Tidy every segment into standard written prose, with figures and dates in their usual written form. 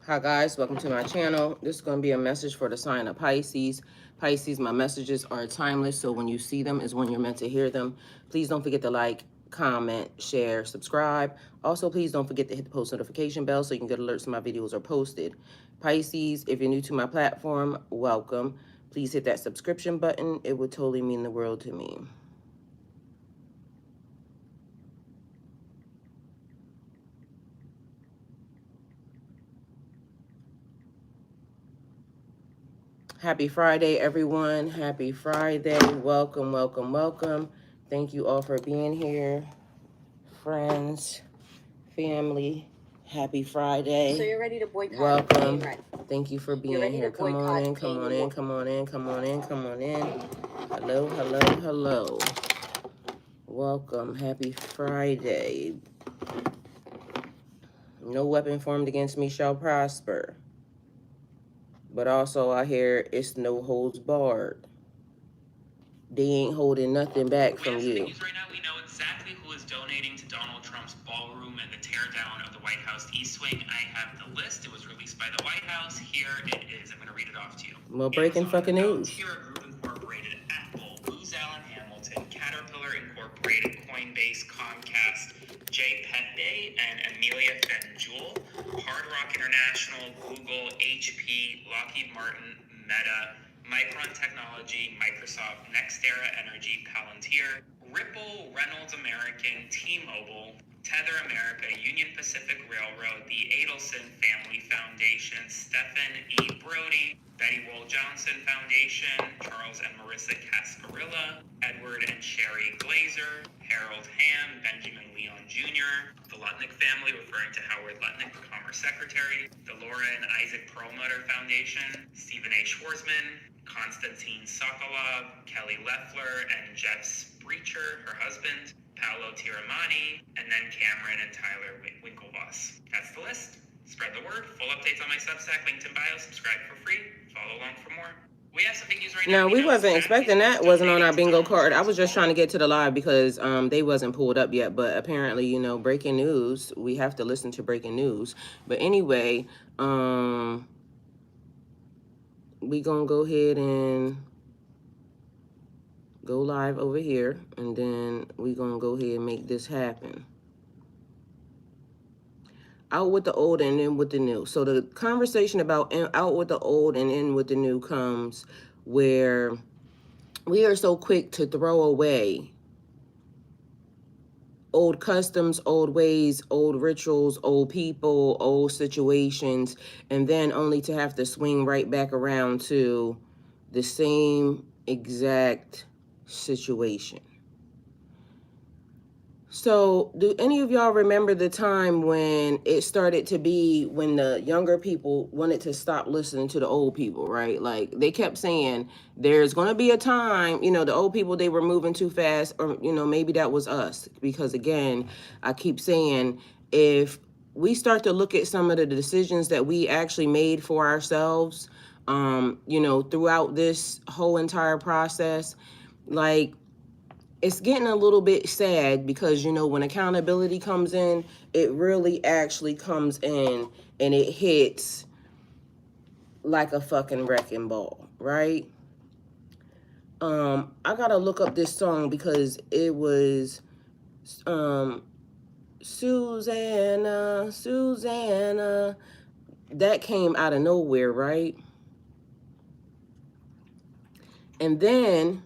Hi guys, welcome to my channel. This is going to be a message for the sign of Pisces. Pisces, my messages are timeless, so when you see them is when you're meant to hear them. Please don't forget to like, comment, share, subscribe. Also, please don't forget to hit the post notification bell so you can get alerts when my videos are posted. Pisces, if you're new to my platform, welcome. Please hit that subscription button. It would totally mean the world to me. Happy Friday, everyone. Happy Friday. Welcome, welcome, welcome. Thank you all for being here. Friends, family, happy Friday. So you're ready to boycott welcome. Right? Thank you for being here. Come on in, come on in, come on in, come on in, come on in. Hello, hello, hello. Welcome. Happy Friday. No weapon formed against me shall prosper. But also I hear it's no holds barred. They ain't holding nothing back from you. Right now, we know exactly who is donating to Donald Trump's ballroom and the teardown of the White House East Wing. I have the list. It was released by the White House. Here it is. I'm going to read it off to you. Well, breaking Amazon, fucking news. Altera Group Incorporated, Apple, Booz Allen Hamilton, Caterpillar Incorporated, Coinbase, Comcast, J. Pepe, and Amelia Fenjul, Hard Rock International, Google, HP, Lockheed Martin, Meta, Micron Technology, Microsoft, NextEra Energy, Palantir, Ripple, Reynolds American, T-Mobile, Tether America, Union Pacific Railroad, the Adelson Family Foundation, Stephen E. Brody, Betty Wool Johnson Foundation, Charles and Marissa Cascarilla, Edward and Sherry Glazer, Harold Hamm, Benjamin Leon Jr., the Lutnick family, referring to Howard Lutnick, the Commerce Secretary, the Laura and Isaac Perlmutter Foundation, Stephen A. Schwarzman, Konstantin Sokolov, Kelly Loeffler, and Jeff Sprecher, her husband, Paolo Tiramani, and then Cameron and Tyler Winklevoss. That's the list. Spread the word. Full updates on my Substack, linked in bio. Subscribe for free. Follow along for more. We have some big news right now. No, we wasn't expecting that. Wasn't on our bingo card. I was just trying to get to the live because they wasn't pulled up yet. But apparently, you know, breaking news. We have to listen to breaking news. But anyway, we gonna go ahead and go live over here, and then we gonna go ahead and make this happen. Out with the old and in with the new. So the conversation about out with the old and in with the new comes where we are so quick to throw away old customs, old ways, old rituals, old people, old situations, and then only to have to swing right back around to the same exact situation. So do any of y'all remember the time when it started to be when the younger people wanted to stop listening to the old people, right? Like they kept saying there's going to be a time, you know, the old people, they were moving too fast, or, you know, maybe that was us. Because again, I keep saying, if we start to look at some of the decisions that we actually made for ourselves, you know, throughout this whole entire process, like, it's getting a little bit sad because, you know, when accountability comes in, it really actually comes in and it hits like a fucking wrecking ball, right? I gotta look up this song because it was Susanna, Susanna, that came out of nowhere, right? And then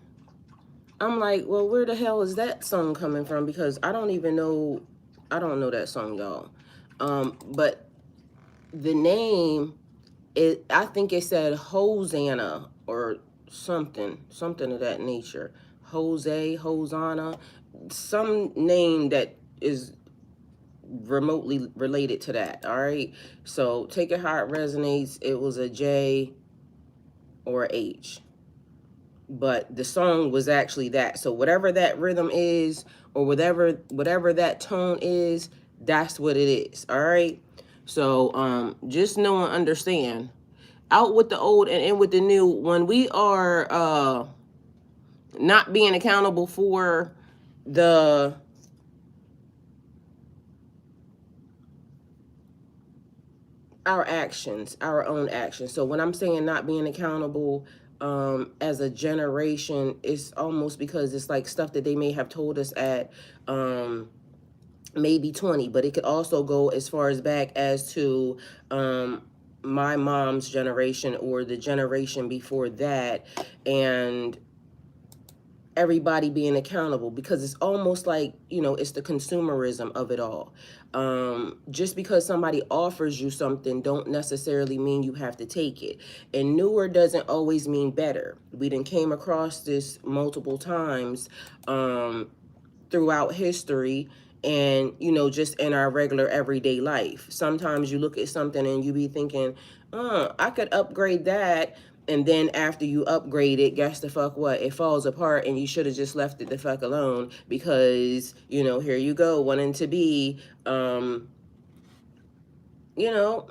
I'm like, well, where the hell is that song coming from? Because I don't know that song, y'all. But the name, I think it said Hosanna or something of that nature. Jose, Hosanna, some name that is remotely related to that, all right? So take it how it resonates. It was a J or a H. But the song was actually that. So whatever that rhythm is, or whatever that tone is, that's what it is. All right. So just know and understand, out with the old and in with the new. When we are not being accountable for the our actions, our own actions. So when I'm saying not being accountable, as a generation, it's almost because it's like stuff that they may have told us at maybe 20, but it could also go as far as back as to my mom's generation or the generation before that, and everybody being accountable, because it's almost like, it's the consumerism of it all. Just because somebody offers you something don't necessarily mean you have to take it, and newer doesn't always mean better. We done came across this multiple times throughout history, and just in our regular everyday life. Sometimes you look at something and you be thinking, I could upgrade that, and then after you upgrade it, guess the fuck what, it falls apart, and you should have just left it the fuck alone, because here you go wanting to be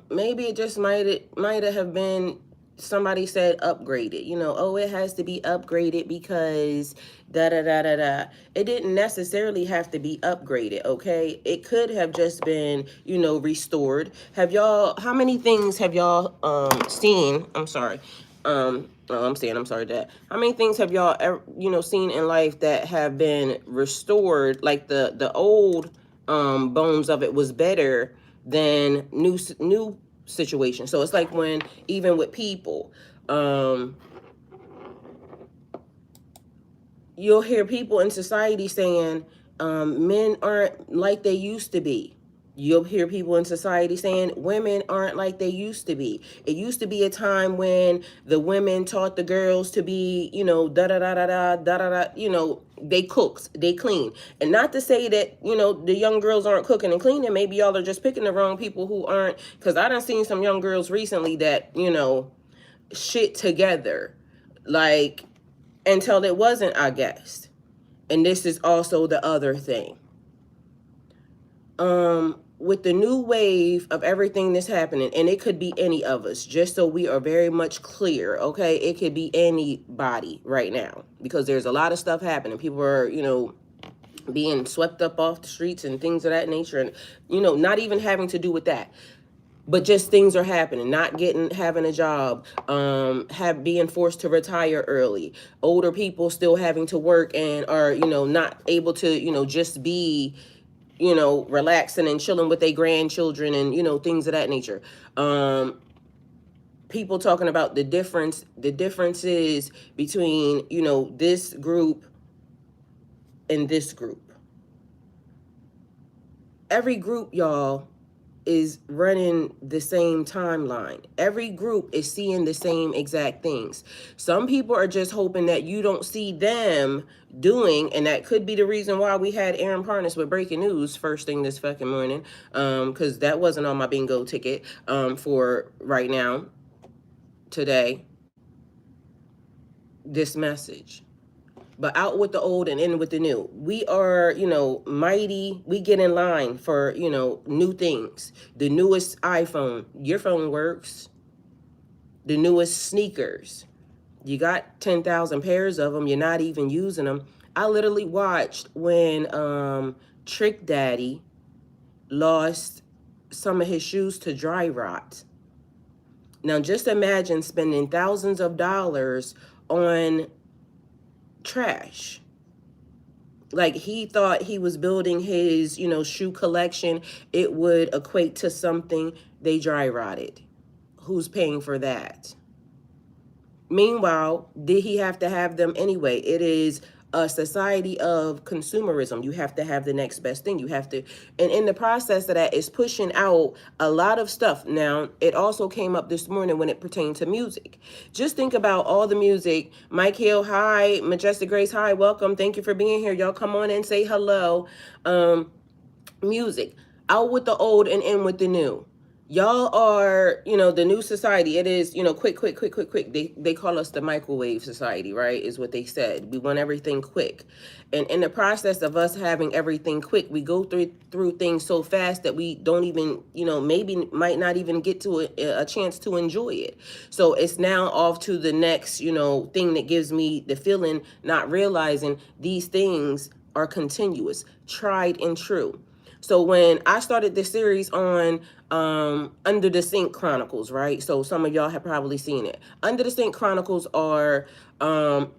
maybe it just might have been, somebody said upgraded, oh, it has to be upgraded because da da da da da. It didn't necessarily have to be upgraded, okay? It could have just been, restored. How many things have y'all seen? I'm sorry. I'm sorry, Dad. How many things have y'all ever, seen in life that have been restored? Like the old bones of it was better than new situation. So it's like when, even with people, you'll hear people in society saying men aren't like they used to be. You'll hear people in society saying women aren't like they used to be. It used to be a time when the women taught the girls to be, da da da da da da da da. They cooked, they clean, and not to say that the young girls aren't cooking and cleaning. Maybe y'all are just picking the wrong people who aren't. Because I done seen some young girls recently that shit together, like, until it wasn't, I guess. And this is also the other thing. With the new wave of everything that's happening, and it could be any of us, just so we are very much clear, okay? It could be anybody right now, because there's a lot of stuff happening. People are, being swept up off the streets and things of that nature, and, not even having to do with that. But just things are happening, not having a job, being forced to retire early, older people still having to work and are, not able to, just be, relaxing and chilling with their grandchildren and, things of that nature. People talking about the differences between, this group and this group. Every group, y'all, is running the same timeline. Every group is seeing the same exact things. Some people are just hoping that you don't see them doing, and that could be the reason why we had Aaron Parnas with breaking news first thing this fucking morning, because that wasn't on my bingo ticket for right now, today, this message. But out with the old and in with the new. We are, mighty. We get in line for, new things. The newest iPhone. Your phone works. The newest sneakers. You got 10,000 pairs of them. You're not even using them. I literally watched when Trick Daddy lost some of his shoes to dry rot. Now, just imagine spending thousands of dollars on trash. Like, he thought he was building his, shoe collection. It would equate to something. They dry rotted. Who's paying for that? Meanwhile, did he have to have them anyway? It is a society of consumerism. You have to have the next best thing. You have to, and in the process of that, it's pushing out a lot of stuff. Now, it also came up this morning when it pertained to music. Just think about all the music. Mike Hill, hi. Majestic Grace, hi. Welcome. Thank you for being here. Y'all come on and say hello. Music. Out with the old and in with the new. Y'all are, the new society. It is, quick. They call us the microwave society, right? Is what they said. We want everything quick. And in the process of us having everything quick, we go through things so fast that we don't even, maybe might not even get to a chance to enjoy it. So it's now off to the next, thing that gives me the feeling, not realizing these things are continuous, tried and true. So when I started this series on Under the Sink Chronicles, right? So some of y'all have probably seen it. Under the Sink Chronicles are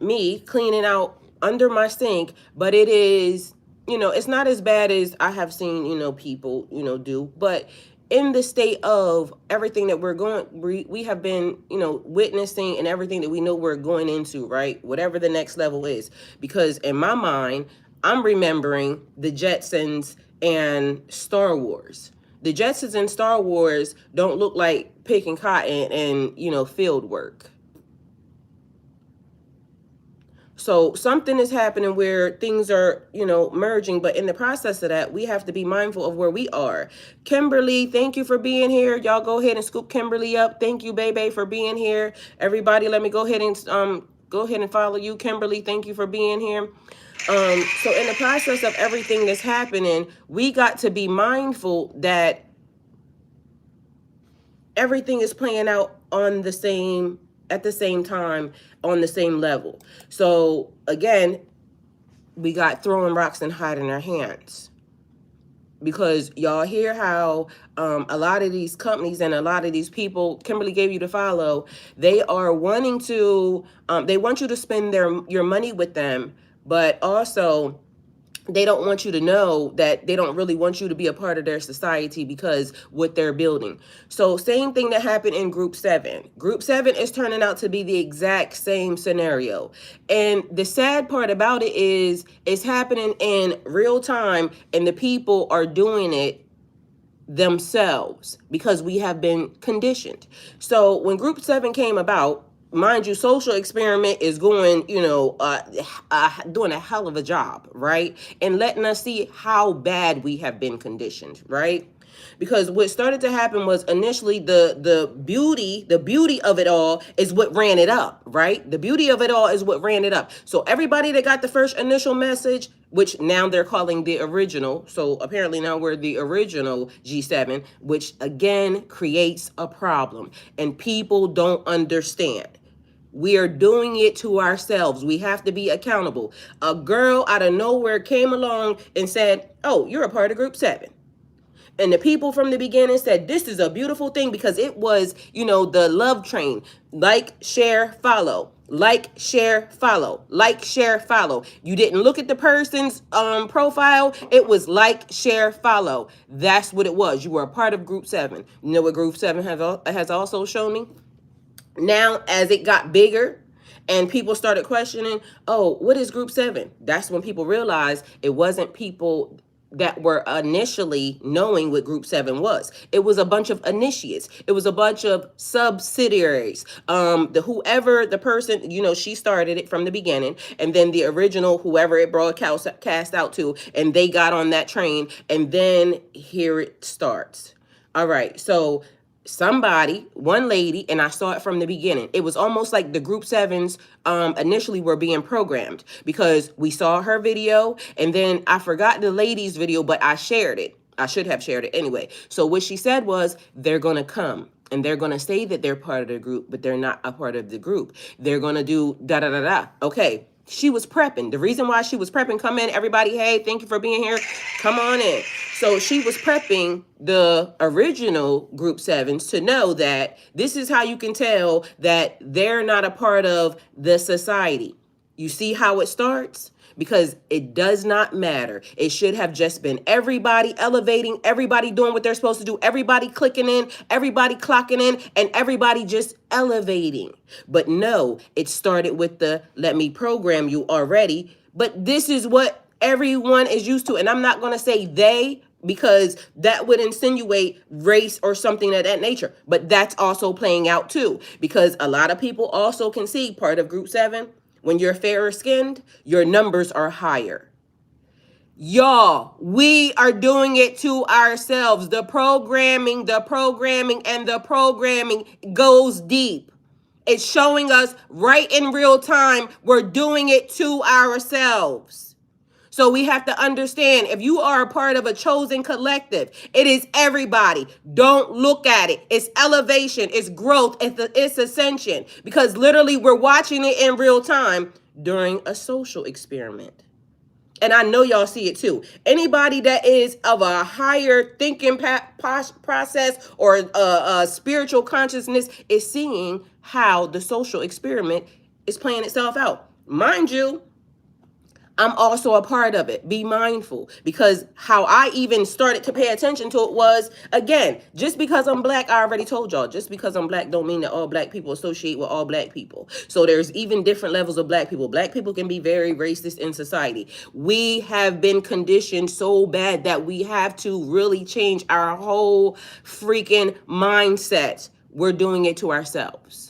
me cleaning out under my sink, but it is, it's not as bad as I have seen, people, do, but in the state of everything that we have been, witnessing, and everything that we know we're going into, right? Whatever the next level is. Because in my mind, I'm remembering the Jetsons and Star Wars. The Jetsons and Star Wars don't look like picking cotton and, field work. So something is happening where things are, merging. But in the process of that, we have to be mindful of where we are. Kimberly, thank you for being here. Y'all go ahead and scoop Kimberly up. Thank you, baby, for being here. Everybody, let me go ahead and follow you. Kimberly, thank you for being here. So in the process of everything that's happening, we got to be mindful that everything is playing out at the same time, on the same level. So again, we got throwing rocks and hiding our hands, because y'all hear how a lot of these companies and a lot of these people Kimberly gave you to follow, they are wanting to they want you to spend your money with them, but also they don't want you to know that they don't really want you to be a part of their society because what they're building. So same thing that happened in Group 7. Group 7 is turning out to be the exact same scenario. And the sad part about it is it's happening in real time, and the people are doing it themselves because we have been conditioned. So when Group 7 came about, mind you, social experiment is going, doing a hell of a job, right? And letting us see how bad we have been conditioned, right? Because what started to happen was initially the beauty of it all is what ran it up, right? The beauty of it all is what ran it up. So everybody that got the first initial message, which now they're calling the original. So apparently now we're the original G7, which again creates a problem, and people don't understand. We are doing it to ourselves. We have to be accountable. A girl out of nowhere came along and said, "Oh, you're a part of Group 7." And the people from the beginning said, this is a beautiful thing, because it was, the love train. Like, share, follow. Like, share, follow. Like, share, follow. You didn't look at the person's profile. It was like, share, follow. That's what it was. You were a part of Group 7. You know what Group 7 has also shown me? Now, as it got bigger and people started questioning, oh, what is Group 7? That's when people realized it wasn't people that were initially knowing what Group 7 was. It was a bunch of initiates. It was a bunch of subsidiaries. Whoever the person, she started it from the beginning, and then the original, whoever it broadcast out to, and they got on that train, and then here it starts. All right, so one lady, and I saw it from the beginning. It was almost like the Group 7s initially were being programmed, because we saw her video, and then I forgot the lady's video, but I shared it. I should have shared it anyway. So what she said was, they're going to come and they're going to say that they're part of the group, but they're not a part of the group. They're going to do da da da da. Okay. She was prepping. The reason why she was prepping, come in, everybody. Hey, thank you for being here. Come on in. So she was prepping the original Group 7s to know that this is how you can tell that they're not a part of the society. You see how it starts? Because it does not matter. It should have just been everybody elevating, everybody doing what they're supposed to do, everybody clicking in, everybody clocking in, and everybody just elevating. But no, it started with the let me program you already. But this is what everyone is used to. And I'm not going to say they, because that would insinuate race or something of that nature. But that's also playing out too, because a lot of people also can see part of Group 7. When you're fairer skinned, your numbers are higher. Y'all, we are doing it to ourselves. The programming goes deep. It's showing us right in real time. We're doing it to ourselves. So we have to understand, if you are a part of a chosen collective, it is everybody. Don't look at it. It's elevation, it's growth, it's ascension. Because literally we're watching it in real time during a social experiment. And I know y'all see it too. Anybody that is of a higher thinking process or a spiritual consciousness is seeing how the social experiment is playing itself out. Mind you, I'm also a part of it. Be mindful, because how I even started to pay attention to it was, again, just because I'm black, I already told y'all, just because I'm black don't mean that all black people associate with all black people. So there's even different levels of black people. Black people can be very racist in society. We have been conditioned so bad that we have to really change our whole freaking mindset. We're doing it to ourselves.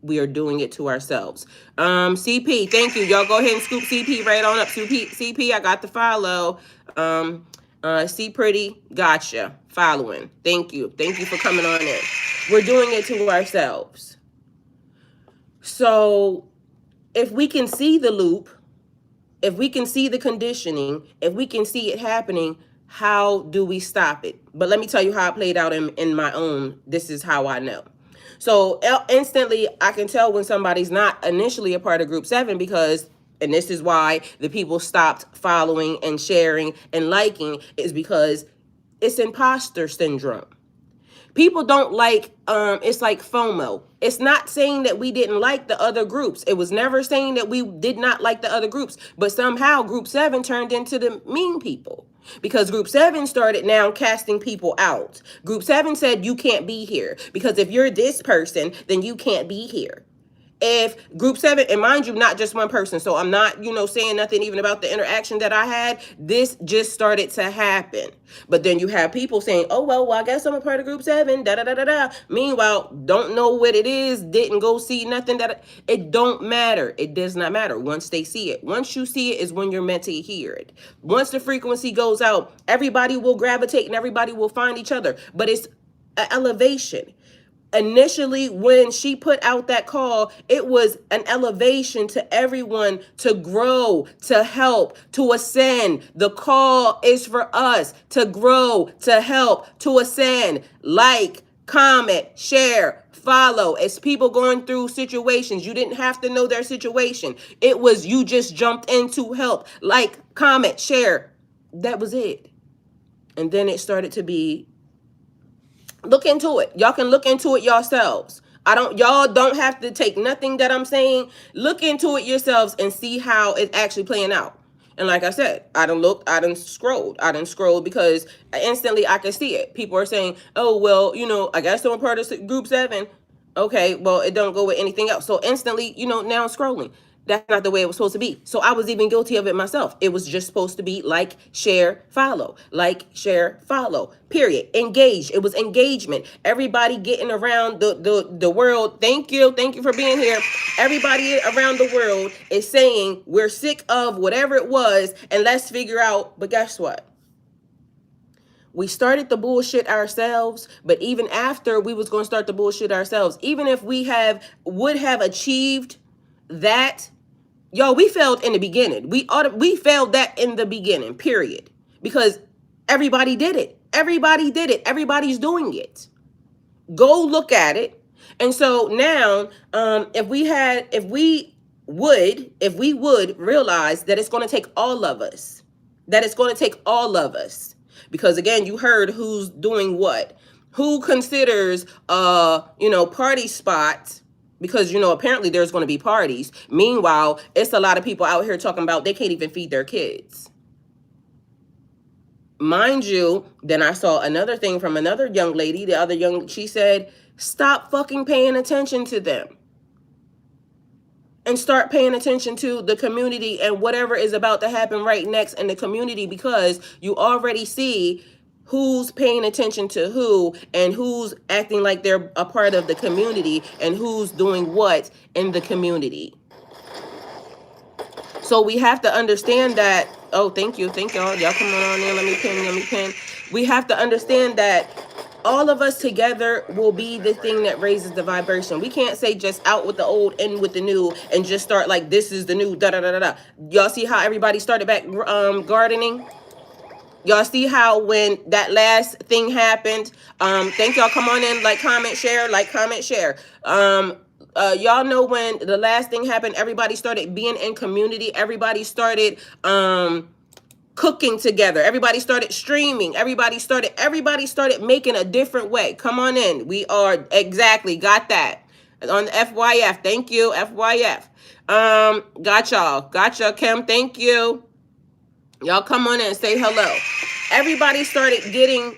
We are doing it to ourselves. CP, thank you. Y'all go ahead and scoop CP right on up. CP, I got the follow. See Pretty, gotcha. Following. Thank you. Thank you for coming on in. We're doing it to ourselves. So if we can see the loop, if we can see the conditioning, if we can see it happening, how do we stop it? But let me tell you how it played out in my own. This is how I know. So instantly, I can tell when somebody's not initially a part of Group 7 because, and this is why the people stopped following and sharing and liking, is because it's imposter syndrome. People don't like, it's like FOMO. It's not saying that we didn't like the other groups. It was never saying that we did not like the other groups. But somehow Group 7 turned into the mean people. Because Group 7 started now casting people out. Group 7 said you can't be here. Because if you're this person, then you can't be here. If Group 7, and mind you, not just one person, so I'm not, saying nothing even about the interaction that I had. This just started to happen. But then you have people saying, oh, well, I guess I'm a part of Group 7, da-da-da-da-da. Meanwhile, don't know what it is, didn't go see nothing. It don't matter. It does not matter once they see it. Once you see it is when you're meant to hear it. Once the frequency goes out, everybody will gravitate and everybody will find each other. But it's an elevation. Initially, when she put out that call, it was an elevation to everyone to grow, to help, to ascend. The call is for us to grow, to help, to ascend. Like, comment, share, follow. As people going through situations, you didn't have to know their situation. It was you just jumped in to help. Like, comment, share. That was it. And then it started to be, look into it. Y'all can look into it yourselves. Y'all don't have to take nothing that I'm saying. Look into it yourselves and see how it's actually playing out. And like I said, I done scrolled because instantly I can see it. People are saying, oh, well, I guess I'm a part of Group 7. Okay, well, it don't go with anything else. So instantly, now I'm scrolling. That's not the way it was supposed to be. So I was even guilty of it myself. It was just supposed to be like, share, follow. Like, share, follow. Period. Engage. It was engagement. Everybody getting around the world. Thank you. Thank you for being here. Everybody around the world is saying we're sick of whatever it was and let's figure out. But guess what? We started the bullshit ourselves, but even after we was going to start the bullshit ourselves, even if we would have achieved that, yo, we failed in the beginning. We failed that in the beginning, period. Because everybody did it. Everybody did it. Everybody's doing it. Go look at it. And so now, if we would realize that it's going to take all of us, because again, you heard who's doing what, who considers, party spots, because, apparently there's going to be parties. Meanwhile, it's a lot of people out here talking about they can't even feed their kids. Mind you, then I saw another thing from another young lady, she said, stop fucking paying attention to them and start paying attention to the community and whatever is about to happen right next in the community, because you already see who's paying attention to who and who's acting like they're a part of the community and who's doing what in the community. So we have to understand that, oh, thank you. Thank y'all. Y'all come on in. Let me pin. We have to understand that all of us together will be the thing that raises the vibration. We can't say just out with the old, in with the new, and just start like this is the new, da-da-da-da-da. Y'all see how everybody started back gardening? Y'all see how when that last thing happened, thank y'all, come on in, like, comment, share, y'all know when the last thing happened, everybody started being in community. Everybody started cooking together. Everybody started streaming. Everybody started making a different way. Come on in. We are exactly got that on the FYF. Thank you, FYF. Got y'all. Gotcha, Kim. Thank you. Y'all come on in and say hello. Everybody started getting,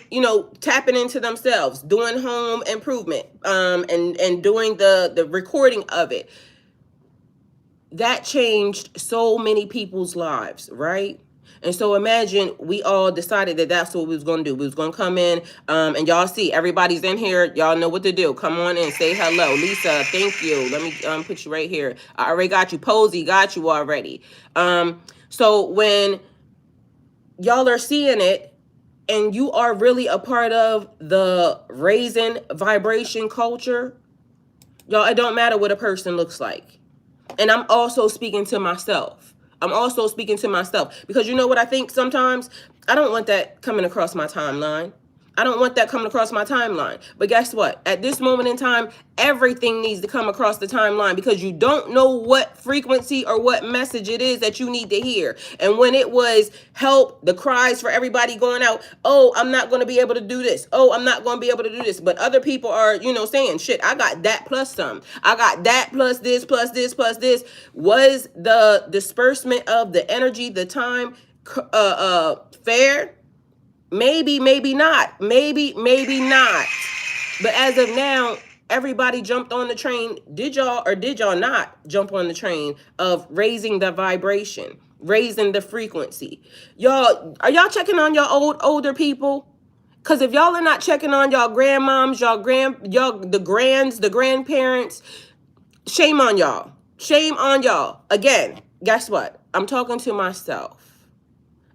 tapping into themselves, doing home improvement, and doing the recording of it. That changed so many people's lives, right? And so imagine we all decided that that's what we was going to do. We was going to come in, and y'all see everybody's in here. Y'all know what to do. Come on in, say hello. Lisa, thank you. Let me put you right here. I already got you. Posey, got you already. So when y'all are seeing it and you are really a part of the raising vibration culture, y'all, it don't matter what a person looks like. And I'm also speaking to myself. Because you know what I think sometimes? I don't want that coming across my timeline. But guess what? At this moment in time, everything needs to come across the timeline because you don't know what frequency or what message it is that you need to hear. And when it was help, the cries for everybody going out, oh, I'm not going to be able to do this. Oh, I'm not going to be able to do this. But other people are, saying, shit, I got that plus some. I got that plus this, plus this, plus this. Was the disbursement of the energy, the time, fair? Maybe, maybe not. Maybe not. But as of now, everybody jumped on the train. Did y'all or did y'all not jump on the train of raising the vibration, raising the frequency? Y'all, are y'all checking on your older people? Because if y'all are not checking on y'all grandmoms, the grandparents, shame on y'all. Shame on y'all. Again, guess what? I'm talking to myself.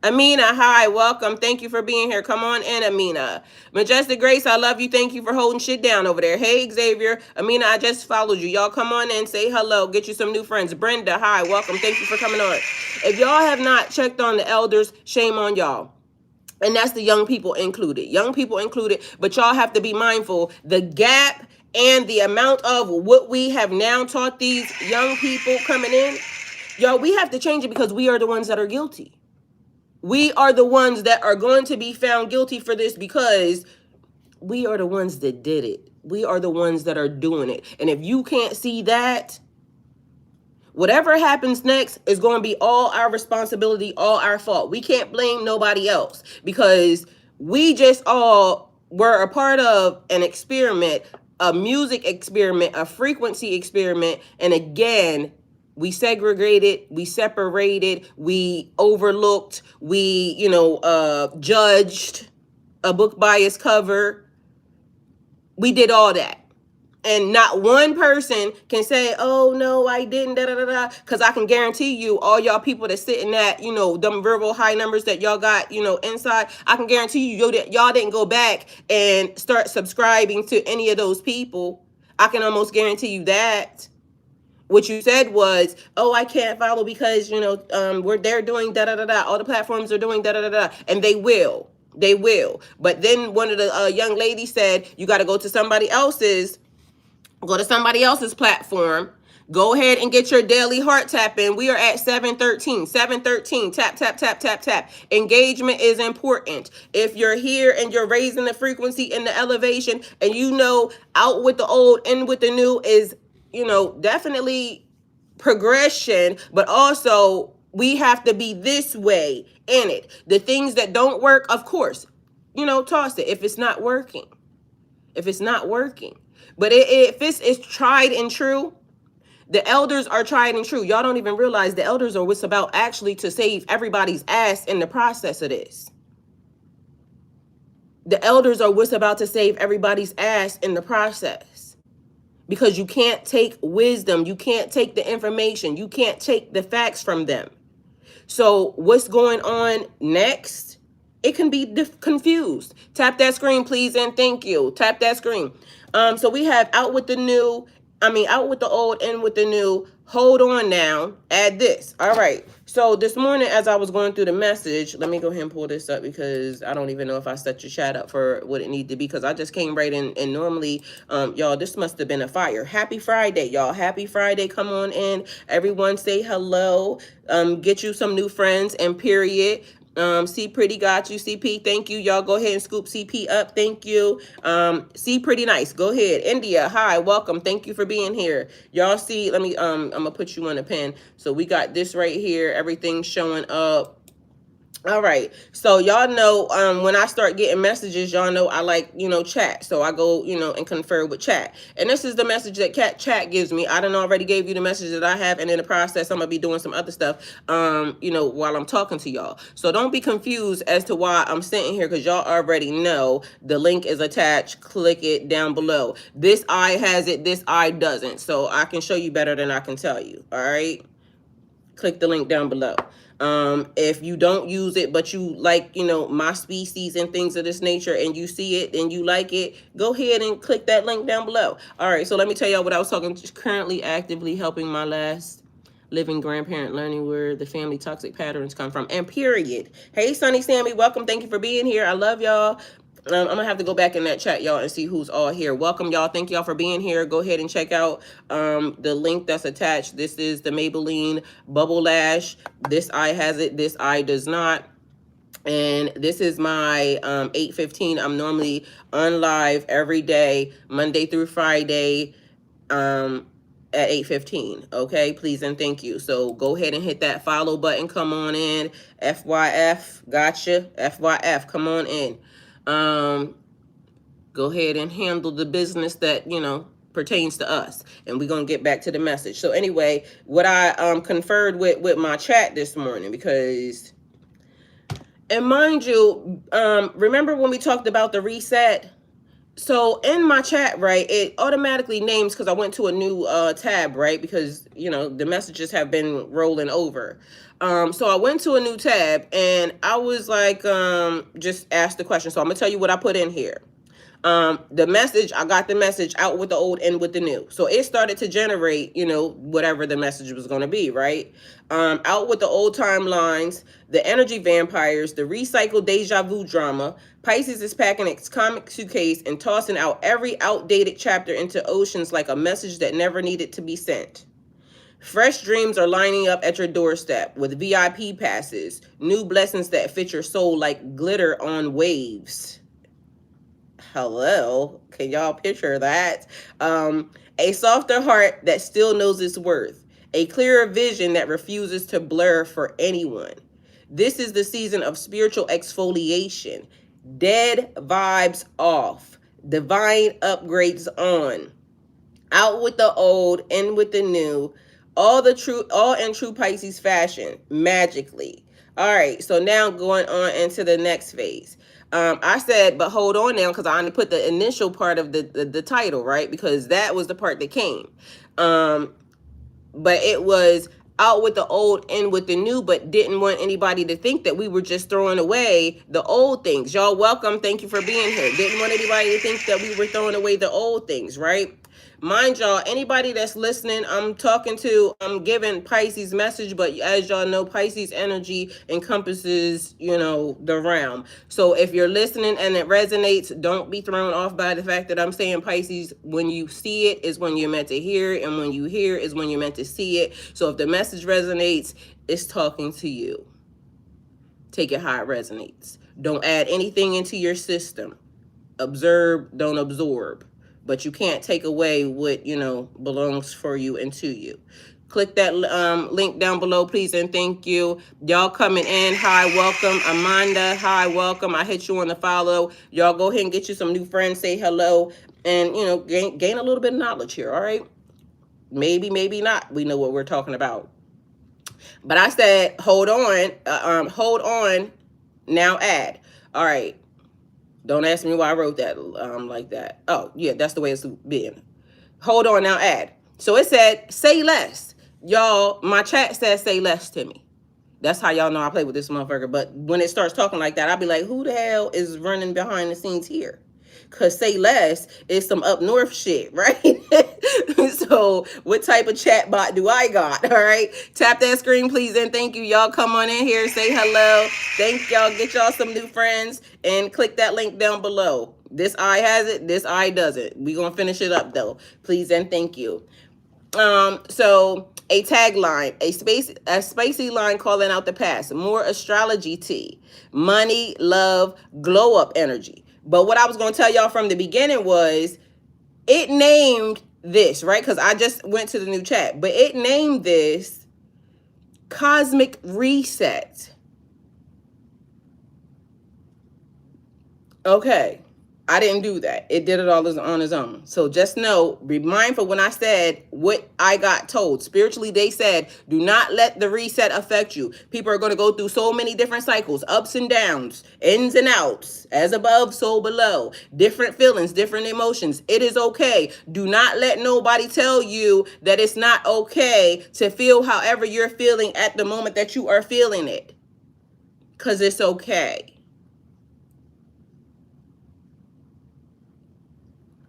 Amina, hi, welcome. Thank you for being here. Come on in, Amina. Majestic Grace, I love you. Thank you for holding shit down over there. Hey, Xavier. Amina, I just followed you. Y'all come on in, say hello, get you some new friends. Brenda, hi, welcome. Thank you for coming on. If y'all have not checked on the elders, shame on y'all. And that's the young people included. But y'all have to be mindful. The gap and the amount of what we have now taught these young people coming in, y'all, we have to change it because we are the ones that are guilty. We are the ones that are going to be found guilty for this because we are the ones that did it. We are the ones that are doing it. And if you can't see that, whatever happens next is going to be all our responsibility, all our fault. We can't blame nobody else because we just all were a part of an experiment, a music experiment, a frequency experiment. And again, we segregated, we separated, we overlooked, we, judged a book by its cover. We did all that. And not one person can say, oh, no, I didn't, because I can guarantee you, all y'all people that sitting at, them verbal high numbers that y'all got, inside, I can guarantee you, y'all didn't go back and start subscribing to any of those people. I can almost guarantee you that. What you said was, oh, I can't follow because, they're doing all the platforms are doing and they will. But then one of the young ladies said, you got to go to somebody else's platform. Go ahead and get your daily heart tap in. We are at 713. 713. Tap, tap, tap, tap, tap. Engagement is important. If you're here and you're raising the frequency and the elevation and out with the old, in with the new is, definitely progression, but also we have to be this way in it. The things that don't work, of course, toss it if it's not working. But if it's tried and true, the elders are tried and true. Y'all don't even realize the elders are what's about actually to save everybody's ass in the process of this. The elders are what's about to save everybody's ass in the process. Because you can't take wisdom. You can't take the information. You can't take the facts from them. So what's going on next? It can be confused. Tap that screen, please, and thank you. Tap that screen. So we have out with the new. Out with the old, in with the new. Hold on now. Add this. All right. So this morning, as I was going through the message, let me go ahead and pull this up because I don't even know if I set your chat up for what it needed to be, because I just came right in, and normally, y'all, this must have been a fire. Happy Friday, y'all. Happy Friday. Come on in. Everyone say hello. Get you some new friends, and period. C Pretty got you. CP, thank you. Y'all go ahead and scoop CP up. Thank you. C Pretty nice. Go ahead. India, hi, welcome. Thank you for being here. Y'all see, let me I'm gonna put you on a pen. So we got this right here. Everything showing up. All right. So y'all know, when I start getting messages, y'all know I like, chat. So I go, and confer with chat. And this is the message that chat gives me. I done already gave you the message that I have. And in the process, I'm going to be doing some other stuff, while I'm talking to y'all. So don't be confused as to why I'm sitting here, because y'all already know the link is attached. Click it down below. This eye has it. This eye doesn't. So I can show you better than I can tell you. All right. Click the link down below. If you don't use it, but you like, my species and things of this nature, and you see it and you like it, go ahead and click that link down below. All right, so let me tell y'all what I was talking. Just currently actively helping my last living grandparent learning where the family toxic patterns come from, and period. Hey, Sunny Sammy, welcome. Thank you for being here. I love y'all. I'm gonna have to go back in that chat, y'all, and see who's all here. Welcome, y'all. Thank y'all for being here. Go ahead and check out the link that's attached. This is the Maybelline Bubble Lash. This eye has it. This eye does not. And this is my 8:15. I'm normally on live every day, Monday through Friday, at 8:15. Okay, please and thank you. So go ahead and hit that follow button. Come on in. FYF, gotcha. FYF, come on in. Go ahead and handle the business that, pertains to us, and we're gonna get back to the message. So anyway, what I conferred with my chat this morning, because, and mind you, remember when we talked about the reset? So in my chat, right, it automatically names, because I went to a new tab, right, because the messages have been rolling over. So I went to a new tab, and I was like, just ask the question. So I'm gonna tell you what I put in here. The message, I got the message, out with the old, in with the new. So it started to generate, whatever the message was going to be, right? Out with the old timelines, the energy vampires, the recycled deja vu drama. Pisces is packing its comic suitcase and tossing out every outdated chapter into oceans like a message that never needed to be sent. Fresh dreams are lining up at your doorstep with VIP passes, new blessings that fit your soul like glitter on waves. Hello, can y'all picture that? A softer heart that still knows its worth, a clearer vision that refuses to blur for anyone. This is the season of spiritual exfoliation. Dead vibes off, divine upgrades on. Out with the old, in with the new. All in true Pisces fashion, magically. All right, so now going on into the next phase. I said, but hold on now, because I only put the initial part of the title, right? Because that was the part that came. But it was out with the old, in with the new, but didn't want anybody to think that we were just throwing away the old things. Y'all welcome. Thank you for being here. Didn't want anybody to think that we were throwing away the old things, right? Mind y'all, anybody that's listening, I'm giving Pisces message, but as y'all know, Pisces energy encompasses, the realm. So if you're listening and it resonates, don't be thrown off by the fact that I'm saying Pisces. When you see it is when you're meant to hear it, and when you hear is when you're meant to see it. So if the message resonates, it's talking to you. Take it how it resonates. Don't add anything into your system. Observe, don't absorb. But you can't take away what, belongs for you and to you. Click that link down below, please, and thank you. Y'all coming in, hi, welcome. Amanda, hi, welcome. I hit you on the follow. Y'all go ahead and get you some new friends, say hello, and, gain a little bit of knowledge here, all right? Maybe, maybe not. We know what we're talking about. But I said, hold on, now add. All right. Don't ask me why I wrote that like that. Oh, yeah, that's the way it's been. Hold on, now add. So it said, say less. Y'all, my chat says say less to me. That's how y'all know I play with this motherfucker. But when it starts talking like that, I'll be like, who the hell is running behind the scenes here? Cause say less is some up north shit, right? So what type of chat bot do I got? All right. Tap that screen, please, and thank you. Y'all come on in here, say hello. Thank y'all. Get y'all some new friends and click that link down below. This eye has it, this eye doesn't. We gonna finish it up though. Please and thank you. So a tagline, a spacey line calling out the past, more astrology tea, money, love, glow up energy. But what I was going to tell y'all from the beginning was it named this, right? Because I just went to the new chat, but it named this cosmic reset. Okay. I didn't do that. It did it all on its own. So just know, be mindful when I said what I got told. Spiritually, they said, do not let the reset affect you. People are going to go through so many different cycles, ups and downs, ins and outs, as above, so below, different feelings, different emotions. It is okay. Do not let nobody tell you that it's not okay to feel however you're feeling at the moment that you are feeling it. Because it's okay.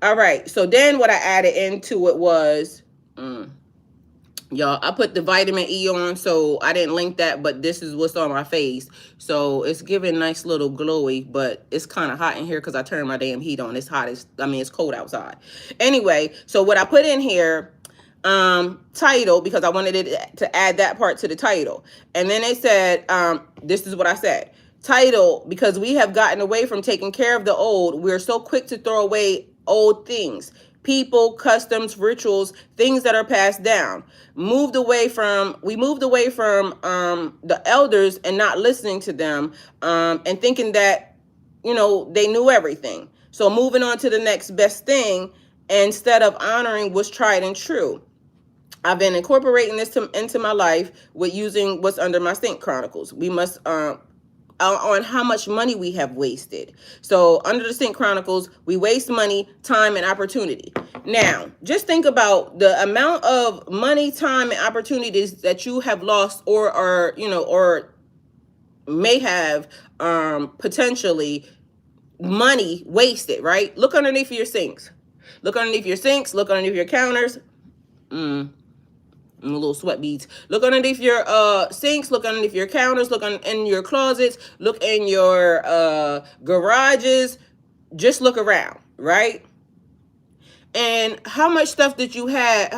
All right, so then what I added into it was, y'all, I put the vitamin E on, so I didn't link that, but this is what's on my face. So it's giving nice little glowy, but it's kind of hot in here because I turned my damn heat on. It's hot, it's cold outside. Anyway, so what I put in here, title, because I wanted it to add that part to the title. And then it said, this is what I said. Title, because we have gotten away from taking care of the old, we're so quick to throw away old things, people, customs, rituals, things that are passed down. We moved away from the elders and not listening to them, and thinking that, they knew everything. So moving on to the next best thing instead of honoring what's tried and true. I've been incorporating this into my life with using what's under my Sync Chronicles. We must on how much money we have wasted. So under the Sync Chronicles, we waste money, time, and opportunity. Now, just think about the amount of money, time, and opportunities that you have lost or may have potentially money wasted, right? Look underneath your sinks. Look underneath your sinks. Look underneath your counters. Little sweat beads. Look underneath your sinks. Look underneath your counters. Look in your closets. Look in your garages. Just look around, right? And how much stuff do you have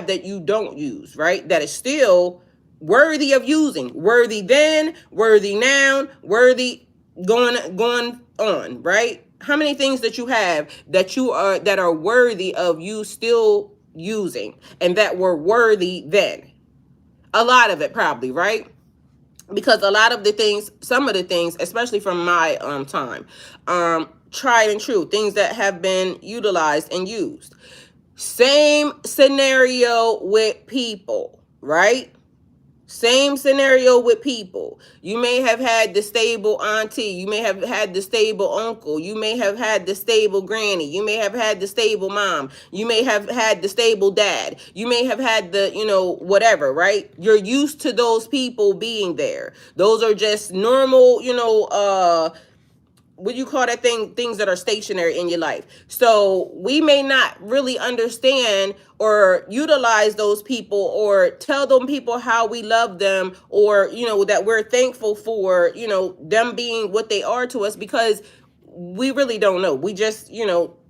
that you don't use, right? That is still worthy of using. Worthy then, worthy now, worthy going on, right? How many things that you have that are worthy of you still using and that were worthy then? A lot of it probably, right? Because a lot of the things, some of the things, especially from my time, tried and true, things that have been utilized and used. Same scenario with people, right? Same scenario with people. You may have had the stable auntie. You may have had the stable uncle. You may have had the stable granny. You may have had the stable mom. You may have had the stable dad. You may have had the, whatever, right? You're used to those people being there. Those are just normal, what do you call that thing? Things that are stationary in your life. So we may not really understand or utilize those people or tell them people how we love them or, that we're thankful for, them being what they are to us because we really don't know. We just,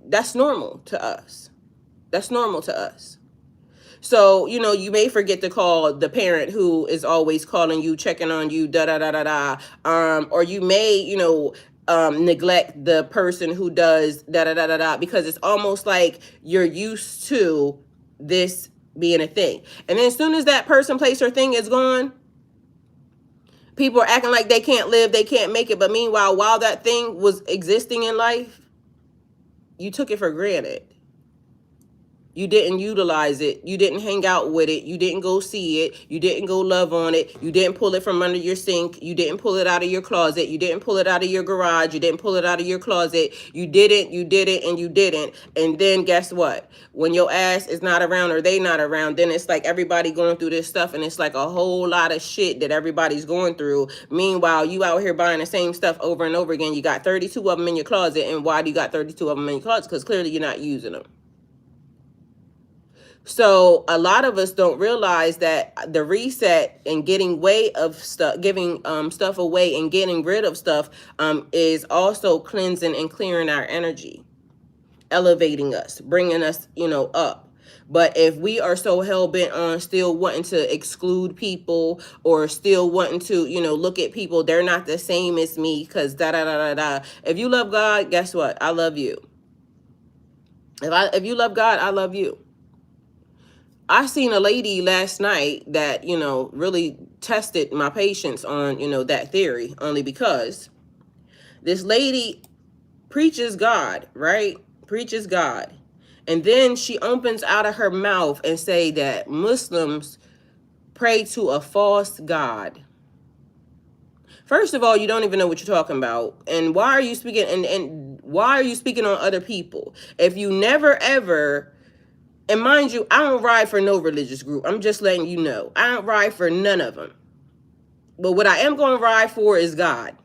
that's normal to us. That's normal to us. So, you may forget to call the parent who is always calling you, checking on you, or you may, neglect the person who does because it's almost like you're used to this being a thing. And then as soon as that person, place, or thing is gone, people are acting like they can't live, they can't make it. But meanwhile, while that thing was existing in life, you took it for granted. You didn't utilize it. You didn't hang out with it. You didn't go see it. You didn't go love on it. You didn't pull it from under your sink. You didn't pull it out of your closet. You didn't pull it out of your garage. You didn't pull it out of your closet. You didn't, and you didn't. And then guess what? When your ass is not around or they not around, then it's like everybody going through this stuff, and it's like a whole lot of shit that everybody's going through. Meanwhile, you out here buying the same stuff over and over again. You got 32 of them in your closet. And why do you got 32 of them in your closet? Because clearly you're not using them. So a lot of us don't realize that the reset and getting way of stuff, giving stuff away and getting rid of stuff is also cleansing and clearing our energy, elevating us, bringing us, up. But if we are so hell-bent on still wanting to exclude people or still wanting to, look at people, they're not the same as me because da-da-da-da-da. If you love God, guess what? I love you. If you love God, I love you. I seen a lady last night that, really tested my patience on, that theory, only because this lady preaches God, right? Preaches God. And then she opens out of her mouth and say that Muslims pray to a false God. First of all, you don't even know what you're talking about. And why are you speaking and why are you speaking on other people? If you never ever, and mind you, I don't ride for no religious group. I'm just letting you know. I don't ride for none of them. But what I am going to ride for is God.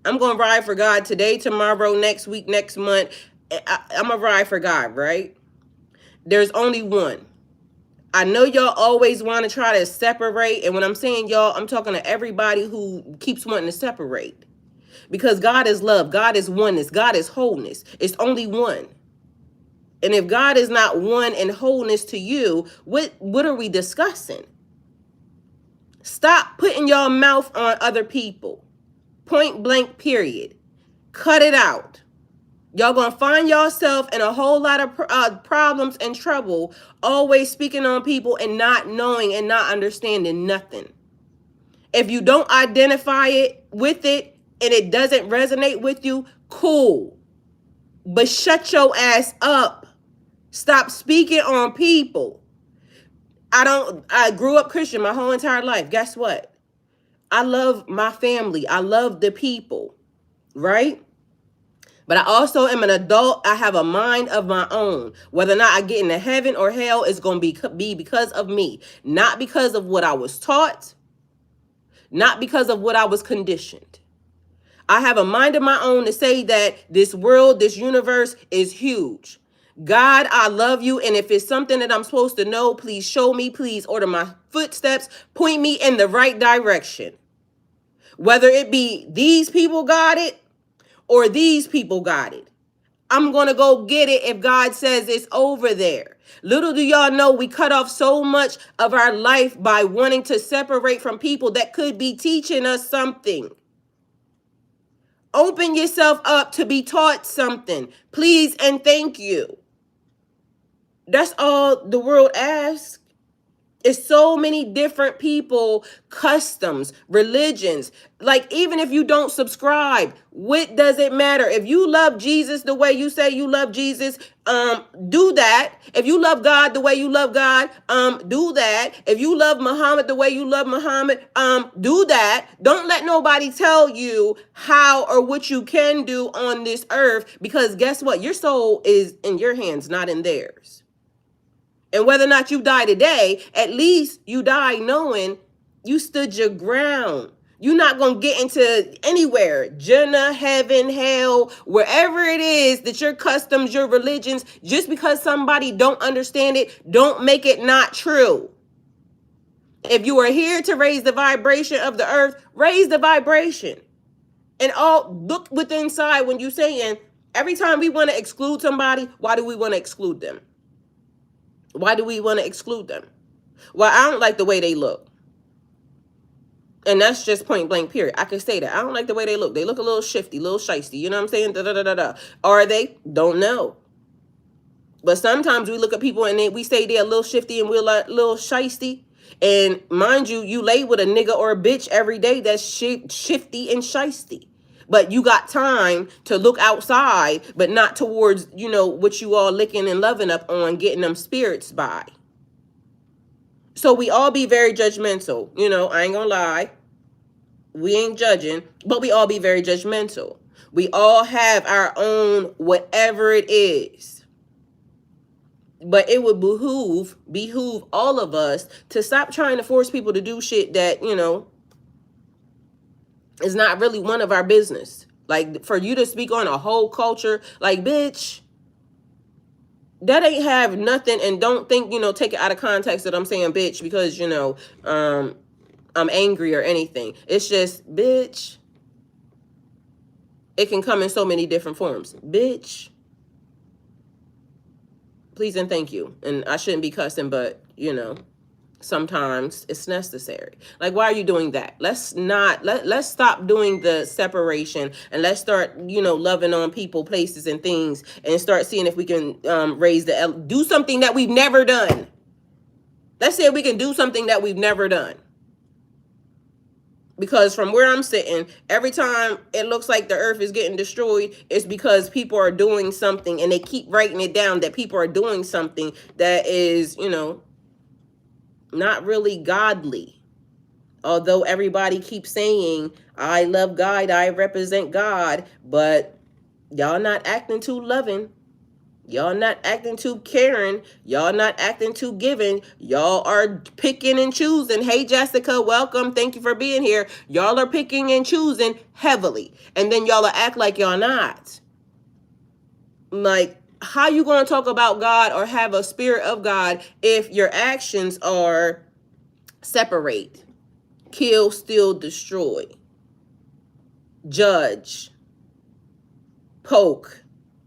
I'm going to ride for God today, tomorrow, next week, next month. I'm going to ride for God, right? There's only one. I know y'all always want to try to separate. And when I'm saying y'all, I'm talking to everybody who keeps wanting to separate. Because God is love. God is oneness. God is wholeness. It's only one. And if God is not one in wholeness to you, what are we discussing? Stop putting your mouth on other people. Point blank, period. Cut it out. Y'all gonna find yourself in a whole lot of problems and trouble, always speaking on people and not knowing and not understanding nothing. If you don't identify it with it and it doesn't resonate with you, cool. But shut your ass up. Stop speaking on people. I grew up Christian my whole entire life. Guess what? I love my family. I love the people, right? But I also am an adult. I have a mind of my own. Whether or not I get into heaven or hell is going to be because of me. Not because of what I was taught. Not because of what I was conditioned. I have a mind of my own to say that this world, this universe is huge. God, I love you. And if it's something that I'm supposed to know, please show me. Please order my footsteps. Point me in the right direction. Whether it be these people got it or these people got it. I'm going to go get it if God says it's over there. Little do y'all know we cut off so much of our life by wanting to separate from people that could be teaching us something. Open yourself up to be taught something. Please and thank you. That's all the world asks. It's so many different people, customs, religions. Like, even if you don't subscribe, what does it matter? If you love Jesus the way you say you love Jesus, do that. If you love God the way you love God, do that. If you love Muhammad the way you love Muhammad, do that. Don't let nobody tell you how or what you can do on this earth, because guess what? Your soul is in your hands, not in theirs. And whether or not you die today, at least you die knowing you stood your ground. You're not going to get into anywhere, Jannah, heaven, hell, wherever it is that your customs, your religions, just because somebody don't understand it, don't make it not true. If you are here to raise the vibration of the earth, raise the vibration. And look within inside when you're saying, every time we want to exclude somebody, why do we want to exclude them? Why do we want to exclude them? Well, I don't like the way they look. And that's just point blank, period. I can say that. I don't like the way they look. They look a little shifty, a little shisty. You know what I'm saying? Da, da, da, da, da. Are they? Don't know. But sometimes we look at people and we say they're a little shifty and we're like a little shisty. And mind you, you lay with a nigga or a bitch every day that's shifty and shisty. But you got time to look outside, but not towards, what you all licking and loving up on, getting them spirits by. So we all be very judgmental. I ain't gonna lie. We ain't judging, but we all be very judgmental. We all have our own whatever it is. But it would behoove all of us to stop trying to force people to do shit that, is not really one of our business. Like, for you to speak on a whole culture, like, bitch, that ain't have nothing. And don't think, take it out of context that I'm saying bitch because, I'm angry or anything. It's just, bitch, it can come in so many different forms. Bitch, please and thank you. And I shouldn't be cussing, but, sometimes it's necessary. Like, why are you doing that? Let's stop doing the separation, and let's start, loving on people, places, and things, and start seeing if we can do something that we've never done. Let's say we can do something that we've never done. Because from where I'm sitting, every time it looks like the earth is getting destroyed, it's because people are doing something, and they keep writing it down that people are doing something that is, not really godly. Although everybody keeps saying, I love God, I represent God, but y'all not acting too loving. Y'all not acting too caring. Y'all not acting too giving. Y'all are picking and choosing. Hey, Jessica, welcome. Thank you for being here. Y'all are picking and choosing heavily. And then y'all act like y'all not. Like, how you going to talk about God or have a spirit of God if your actions are separate, kill, steal, destroy, judge, poke,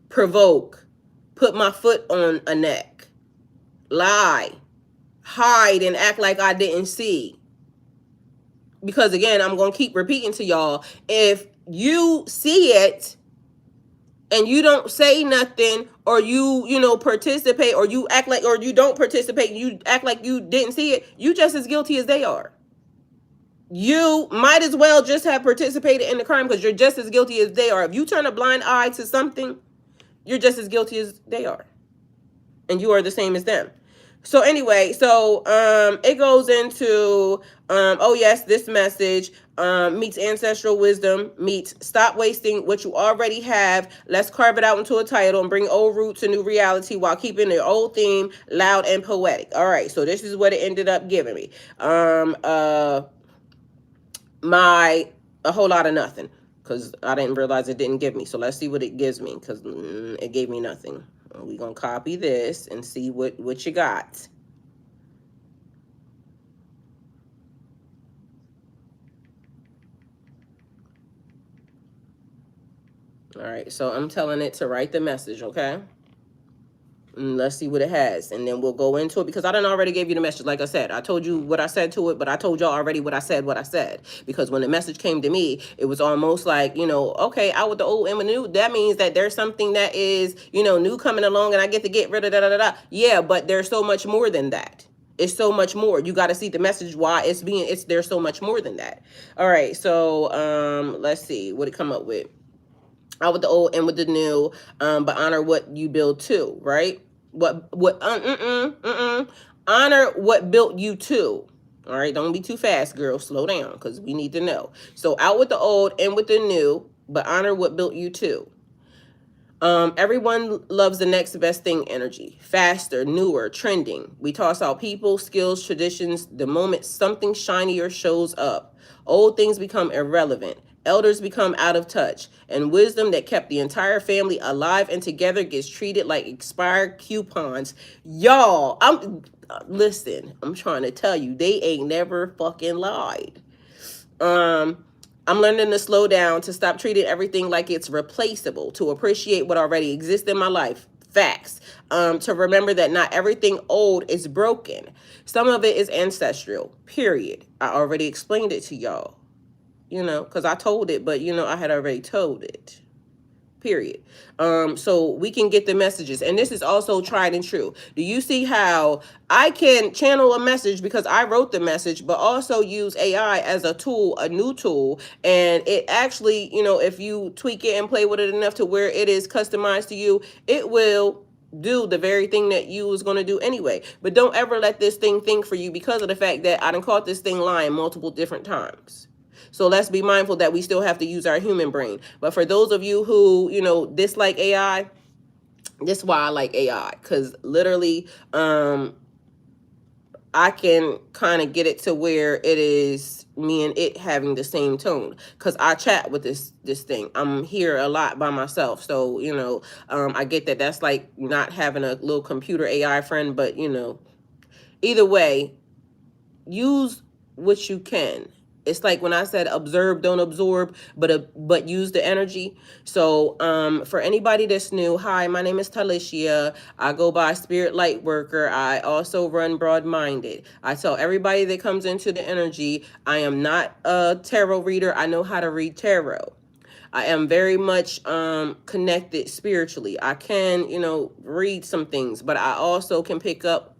provoke, put my foot on a neck, lie, hide, and act like I didn't see? Because again, I'm going to keep repeating to y'all, if you see it and you don't say nothing, or you participate, or you act like, or you don't participate, you act like you didn't see it, you just as guilty as they are. You might as well just have participated in the crime, because you're just as guilty as they are. If you turn a blind eye to something, you're just as guilty as they are. And you are the same as them. So anyway, it goes into, oh yes, this message meets ancestral wisdom, meets stop wasting what you already have. Let's carve it out into a title and bring old roots to new reality while keeping the old theme loud and poetic. All right, so this is what it ended up giving me. A whole lot of nothing, because I didn't realize it didn't give me. So let's see what it gives me, because it gave me nothing. We're going to copy this and see what you got. All right, so I'm telling it to write the message, okay? And let's see what it has, and then we'll go into it, because I done already gave you the message. Like I said, I told you what I said to it, but I told y'all already what I said. Because when the message came to me, it was almost like, okay, out with the old and with the new. That means that there's something that is, new coming along, and I get to get rid of da-da-da-da. Yeah, but there's so much more than that. It's so much more. You got to see the message why there's so much more than that. All right, so let's see what it come up with. Out with the old and with the new, but honor what you build too, right? Honor what built you too. All right, don't be too fast, girl. Slow down, because we need to know. So out with the old and with the new, but honor what built you too. Everyone loves the next best thing energy. Faster, newer, trending. We toss out people, skills, traditions the moment something shinier shows up. Old things become irrelevant. Elders become out of touch. And wisdom that kept the entire family alive and together gets treated like expired coupons. Y'all, listen, I'm trying to tell you, they ain't never fucking lied. I'm learning to slow down, to stop treating everything like it's replaceable, to appreciate what already exists in my life. Facts. To remember that not everything old is broken. Some of it is ancestral, period. I already explained it to y'all, because I told it, but, I had already told it. period. So we can get the messages, and this is also tried and true. Do you see how I can channel a message because I wrote the message, but also use AI as a tool, a new tool, and it actually, if you tweak it and play with it enough to where it is customized to you, it will do the very thing that you was going to do anyway. But don't ever let this thing think for you, because of the fact that I done caught this thing lying multiple different times. So let's be mindful that we still have to use our human brain. But for those of you who, dislike AI, this is why I like AI. Because literally, I can kind of get it to where it is me and it having the same tone, because I chat with this thing. I'm here a lot by myself, so I get that that's like not having a little computer AI friend. But either way, use what you can. It's like when I said observe, don't absorb, but use the energy. So for anybody that's new, hi, my name is Talicia. I go by Spirit Light Worker. I also run Broad Minded. I tell everybody that comes into the energy, I am not a tarot reader. I know how to read tarot. I am very much connected spiritually. I can, read some things, but I also can pick up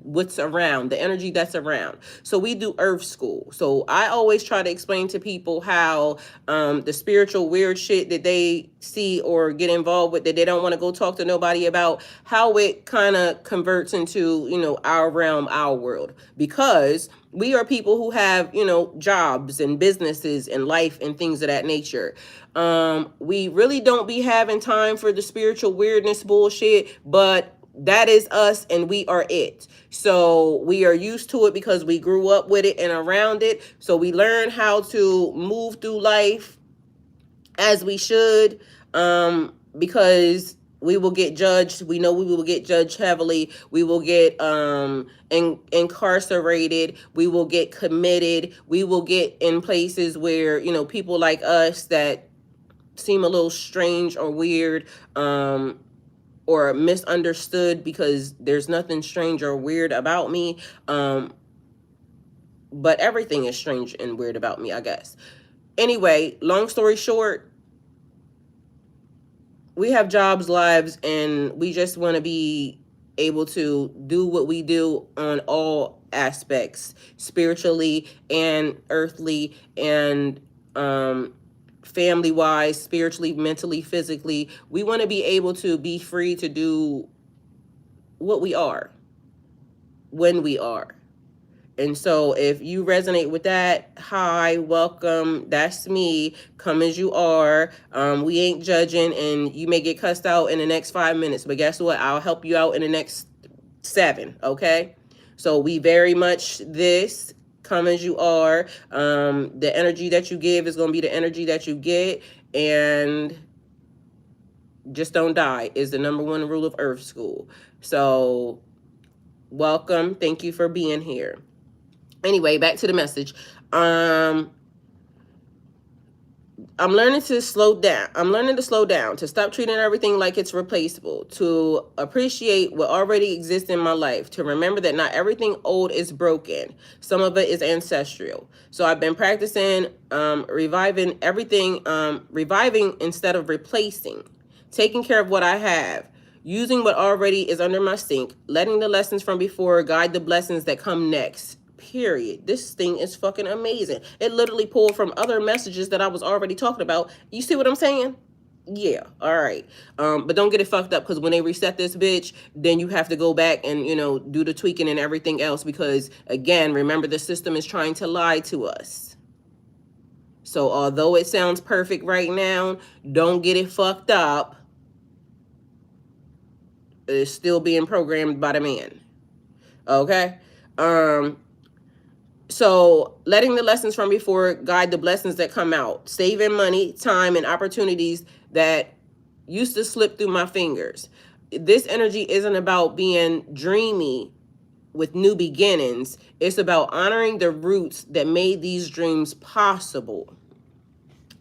what's around, the energy that's around. So we do earth school. So I always try to explain to people how the spiritual weird shit that they see or get involved with, that they don't want to go talk to nobody about, how it kind of converts into our realm, our world, because we are people who have jobs and businesses and life and things of that nature. We really don't be having time for the spiritual weirdness bullshit, but that is us, and we are it. So we are used to it because we grew up with it and around it. So we learn how to move through life as we should, because we will get judged. We know we will get judged heavily. We will get incarcerated. We will get committed. We will get in places where people like us that seem a little strange or weird, or misunderstood, because there's nothing strange or weird about me. But everything is strange and weird about me, I guess. Anyway, long story short, we have jobs, lives, and we just want to be able to do what we do on all aspects, spiritually and earthly, and family wise, spiritually, mentally, physically. We want to be able to be free to do what we are when we are. And so if you resonate with that, hi, welcome. That's me. Come as you are. We ain't judging, and you may get cussed out in the next 5 minutes, but guess what? I'll help you out in the next 7. Okay. So we very much this. Come as you are. The energy that you give is going to be the energy that you get, and just don't die is the #1 rule of Earth School. So welcome. Thank you for being here. Anyway, back to the message. I'm learning to slow down. To stop treating everything like it's replaceable, to appreciate what already exists in my life, to remember that not everything old is broken. Some of it is ancestral. So I've been practicing reviving everything, reviving instead of replacing, taking care of what I have, using what already is under my sink, letting the lessons from before guide the blessings that come next. Period. This thing is fucking amazing. It literally pulled from other messages that I was already talking about. You see what I'm saying? Yeah. All right. But don't get it fucked up, because when they reset this bitch, then you have to go back and, do the tweaking and everything else, because again, remember, the system is trying to lie to us. So although it sounds perfect right now, don't get it fucked up. It's still being programmed by the man. Okay? So letting the lessons from before guide the blessings that come out, saving money, time, and opportunities that used to slip through my fingers. This energy isn't about being dreamy with new beginnings. It's about honoring the roots that made these dreams possible.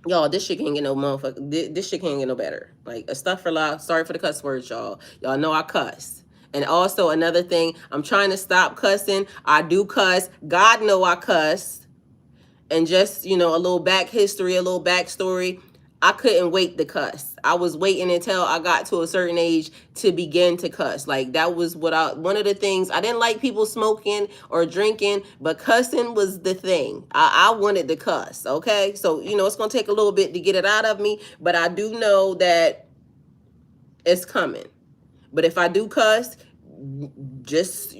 Y'all, this shit can't get no motherfucker. This shit can't get no better. Like, astaghfirullah. Sorry for the cuss words, y'all. Y'all know I cuss. And also another thing, I'm trying to stop cussing. I do cuss. God know I cuss. And just, a little back history, a little backstory. I couldn't wait to cuss. I was waiting until I got to a certain age to begin to cuss. Like that was one of the things. I didn't like people smoking or drinking, but cussing was the thing. I wanted to cuss. Okay. So, it's going to take a little bit to get it out of me, but I do know that it's coming. But if I do cuss, just,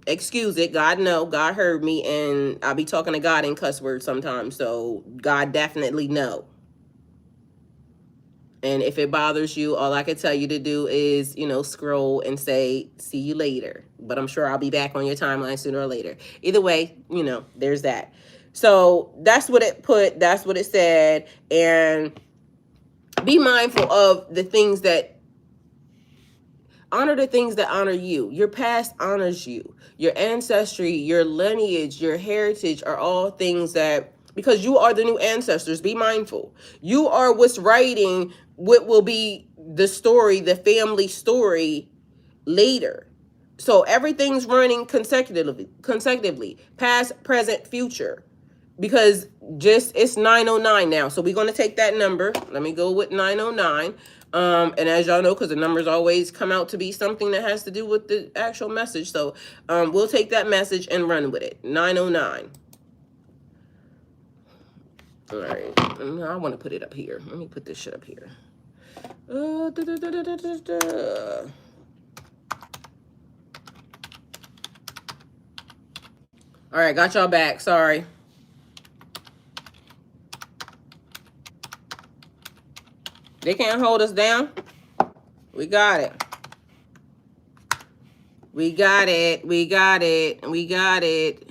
excuse it. God heard me, and I'll be talking to God in cuss words sometimes. So God definitely know. And if it bothers you, all I can tell you to do is, scroll and say, see you later. But I'm sure I'll be back on your timeline sooner or later. Either way, there's that. So that's what it said. And be mindful of the things that honor the things that honor you. Your past honors you. Your ancestry, your lineage, your heritage are all things that, because you are the new ancestors, be mindful. You are what's writing what will be the story, the family story later. So everything's running consecutively, past, present, future. Because it's 909 now. So we're going to take that number. Let me go with 909. And as y'all know, because the numbers always come out to be something that has to do with the actual message. So we'll take that message and run with it. 909. All right. I want to put it up here. Let me put this shit up here. All right. Got y'all back. Sorry. They can't hold us down. We got it. We got it. We got it. We got it.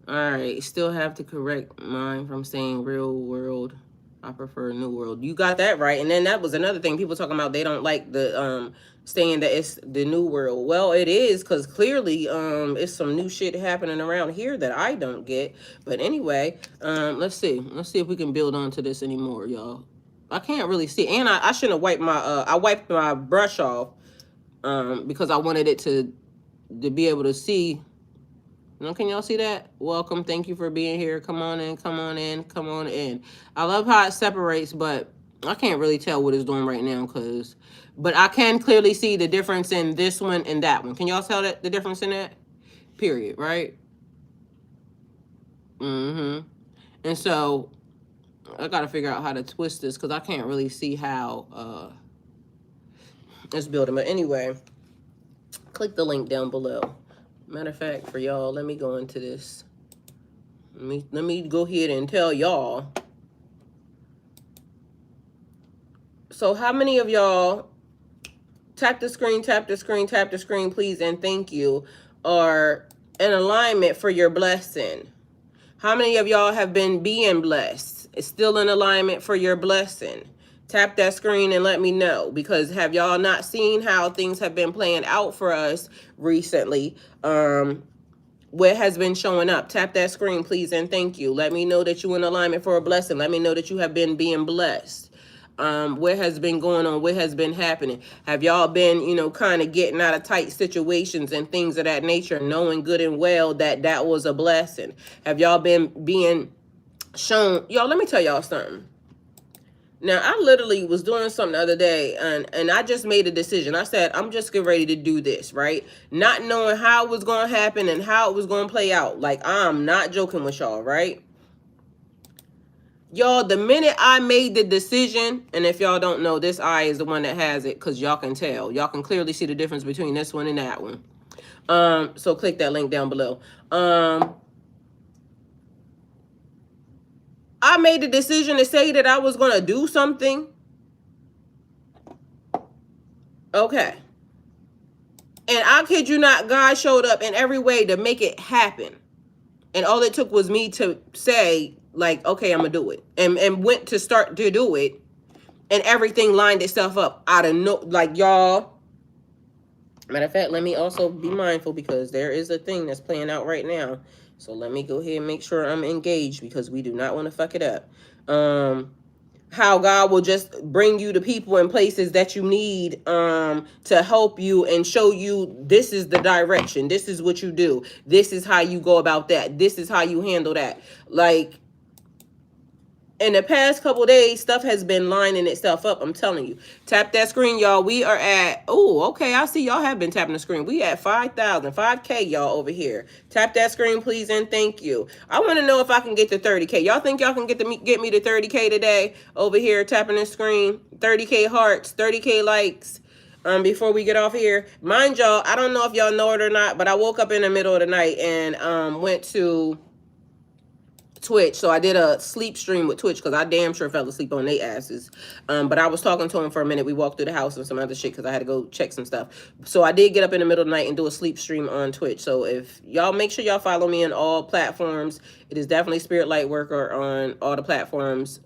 All right. Still have to correct mine from saying real world. I prefer new world. You got that right. And then that was another thing. People talking about they don't like the saying that it's the new world. Well, it is, because clearly it's some new shit happening around here that I don't get. But anyway, let's see. Let's see if we can build onto this anymore, y'all. I can't really see. And I shouldn't have wiped my I wiped my brush off because I wanted it to be able to see. Can y'all see that? Welcome. Thank you for being here. Come on in. Come on in. Come on in. I love how it separates, but I can't really tell what it's doing right now but I can clearly see the difference in this one and that one. Can y'all tell that the difference in that? Period, right? And so I got to figure out how to twist this because I can't really see how it's building. But anyway, click the link down below. Matter of fact, for y'all, let me go into this. Let me go ahead and tell y'all. So how many of y'all, tap the screen, please, and thank you, are in alignment for your blessing? How many of y'all have been being blessed? It's still in alignment for your blessing. Tap that screen and let me know, because have y'all not seen how things have been playing out for us recently? What has been showing up? Tap that screen, please, and thank you. Let me know that you're in alignment for a blessing. Let me know that you have been being blessed. What has been going on? What has been happening? Have y'all been, kind of getting out of tight situations and things of that nature, knowing good and well that that was a blessing? Have y'all been being shown? Y'all, let me tell y'all something. Now, I literally was doing something the other day, and I just made a decision. I said, I'm just getting ready to do this, right? Not knowing how it was going to happen and how it was going to play out. Like, I'm not joking with y'all, right? Y'all, the minute I made the decision, and if y'all don't know, this eye is the one that has it, because y'all can tell. Y'all can clearly see the difference between this one and that one. So click that link down below. I made the decision to say that I was going to do something. Okay. And I kid you not, God showed up in every way to make it happen. And all it took was me to say, like, okay, I'm going to do it. And went to start to do it. And everything lined itself up out of like, y'all. Matter of fact, let me also be mindful, because there is a thing that's playing out right now. So let me go ahead and make sure I'm engaged, because we do not want to fuck it up. How God will just bring you to people and places that you need to help you and show you this is the direction. This is what you do. This is how you go about that. This is how you handle that. Like, in the past couple days, stuff has been lining itself up. I'm telling you. Tap that screen, y'all. We are at, oh, okay. I see y'all have been tapping the screen. We at 5,000, 5K, y'all, over here. Tap that screen, please, and thank you. I want to know if I can get to 30K. Y'all think y'all can get me to 30K today over here, tapping the screen? 30K hearts, 30K likes. Before we get off here, mind y'all, I don't know if y'all know it or not, but I woke up in the middle of the night and went to Twitch. So I did a sleep stream with Twitch because I damn sure fell asleep on their asses. But I was talking to him for a minute. We walked through the house and some other shit because I had to go check some stuff. So I did get up in the middle of the night and do a sleep stream on Twitch. So if y'all make sure y'all follow me on all platforms, it is definitely Spirit Light Worker on all the platforms.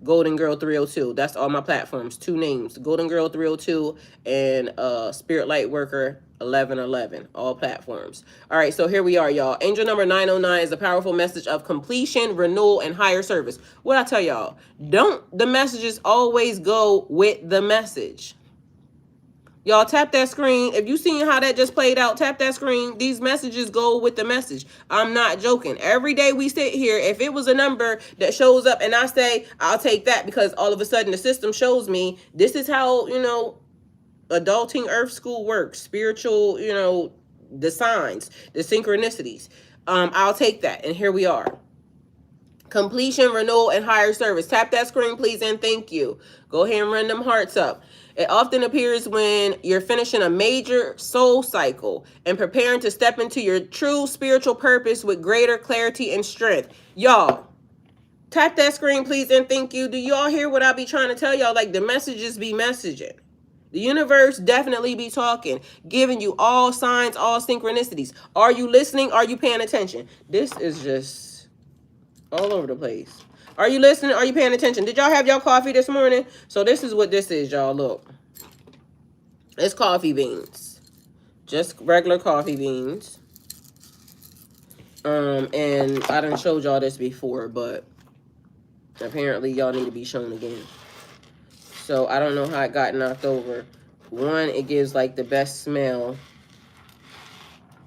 Golden Girl 302. That's all my platforms. 2 names. Golden Girl 302 and Spirit Light Worker 1111. All platforms. All right, so here we are, y'all. Angel number 909 is a powerful message of completion, renewal, and higher service. What I tell y'all, don't the messages always go with the message? Y'all tap that screen. If you seen how that just played out, tap that screen. These messages go with the message. I'm not joking. Every day we sit here, if it was a number that shows up and I say, I'll take that because all of a sudden the system shows me this is how, adulting earth school works. Spiritual, the signs, the synchronicities. I'll take that. And here we are. Completion, renewal, and higher service. Tap that screen, please, and thank you. Go ahead and run them hearts up. It often appears when you're finishing a major soul cycle and preparing to step into your true spiritual purpose with greater clarity and strength. Y'all, tap that screen, please, and thank you. Do y'all hear what I be trying to tell y'all? Like, the messages be messaging. The universe definitely be talking, giving you all signs, all synchronicities. Are you listening? Are you paying attention? This is just all over the place. Are you listening? Are you paying attention? Did y'all have y'all coffee this morning? So this is what this is, y'all. Look. It's coffee beans. Just regular coffee beans. And I done showed y'all this before, but apparently y'all need to be shown again. So I don't know how it got knocked over. 1, it gives like the best smell.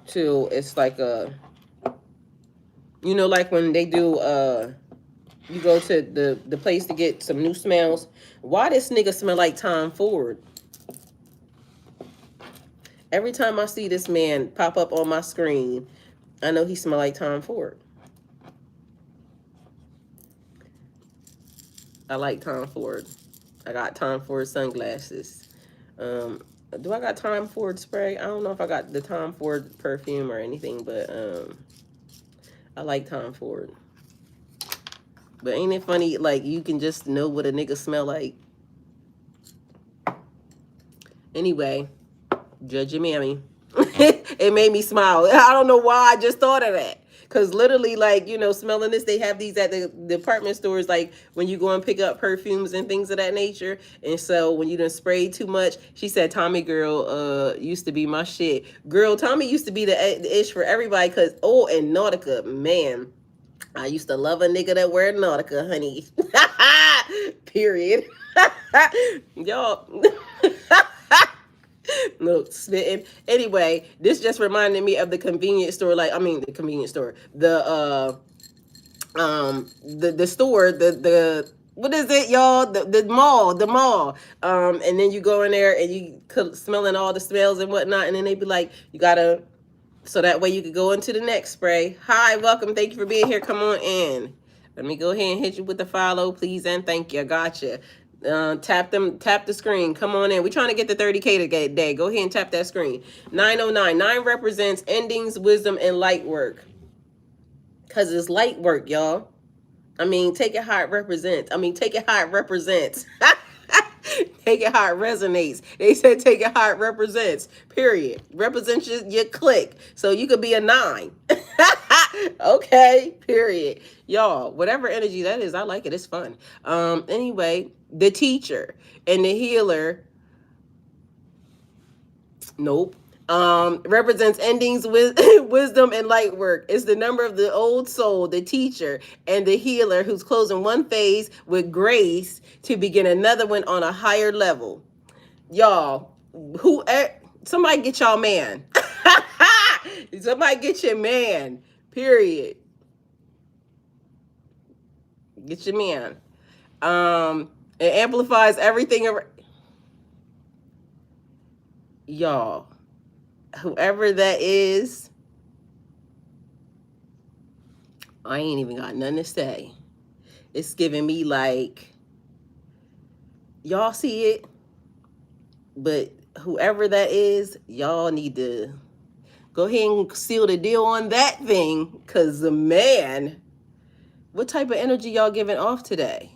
2, it's like a, like when they do you go to the place to get some new smells. Why this nigga smell like Tom Ford? Every time I see this man pop up on my screen, I know he smell like Tom Ford. I like Tom Ford. I got Tom Ford sunglasses. Do I got Tom Ford spray? I don't know if I got the Tom Ford perfume or anything, but I like Tom Ford. But ain't it funny, like, you can just know what a nigga smell like? Anyway, judge your mammy. It made me smile. I don't know why I just thought of that. Because literally, like, smelling this, they have these at the department stores, like, when you go and pick up perfumes and things of that nature. And so when you done sprayed too much, she said, Tommy girl used to be my shit. Girl, Tommy used to be the ish for everybody. Because, and Nautica, man. I used to love a nigga that wear Nautica, honey. Period. Y'all. No, spitting. Anyway, this just reminded me of the convenience store. The convenience store. The store, the what is it, y'all? The mall. And then you go in there and you smelling all the smells and whatnot, and then they be like, you gotta, so that way you could go into the next spray. Hi, welcome. Thank you for being here. Come on in. Let me go ahead and hit you with the follow, please, and thank you. Gotcha. Tap the screen. Come on in. We're trying to get the 30K today. Go ahead and tap that screen. 909. 9 represents endings, wisdom, and light work. Because it's light work, y'all. Take it how it represents. Take it how it represents. Take it how it resonates. They said take it how it represents. Period. Represents your click. So you could be a 9. Okay. Period. Y'all, whatever energy that is, I like it. It's fun. Anyway, the teacher and the healer. Nope. Represents endings, wisdom, and light work. It's the number of the old soul, the teacher, and the healer who's closing one phase with grace to begin another one on a higher level. Y'all, somebody get y'all man. Somebody get your man. Period. Get your man. It amplifies everything. Y'all, whoever that is, I ain't even got nothing to say. It's giving me like, y'all see it, but whoever that is, y'all need to go ahead and seal the deal on that thing, because the man, what type of energy y'all giving off today?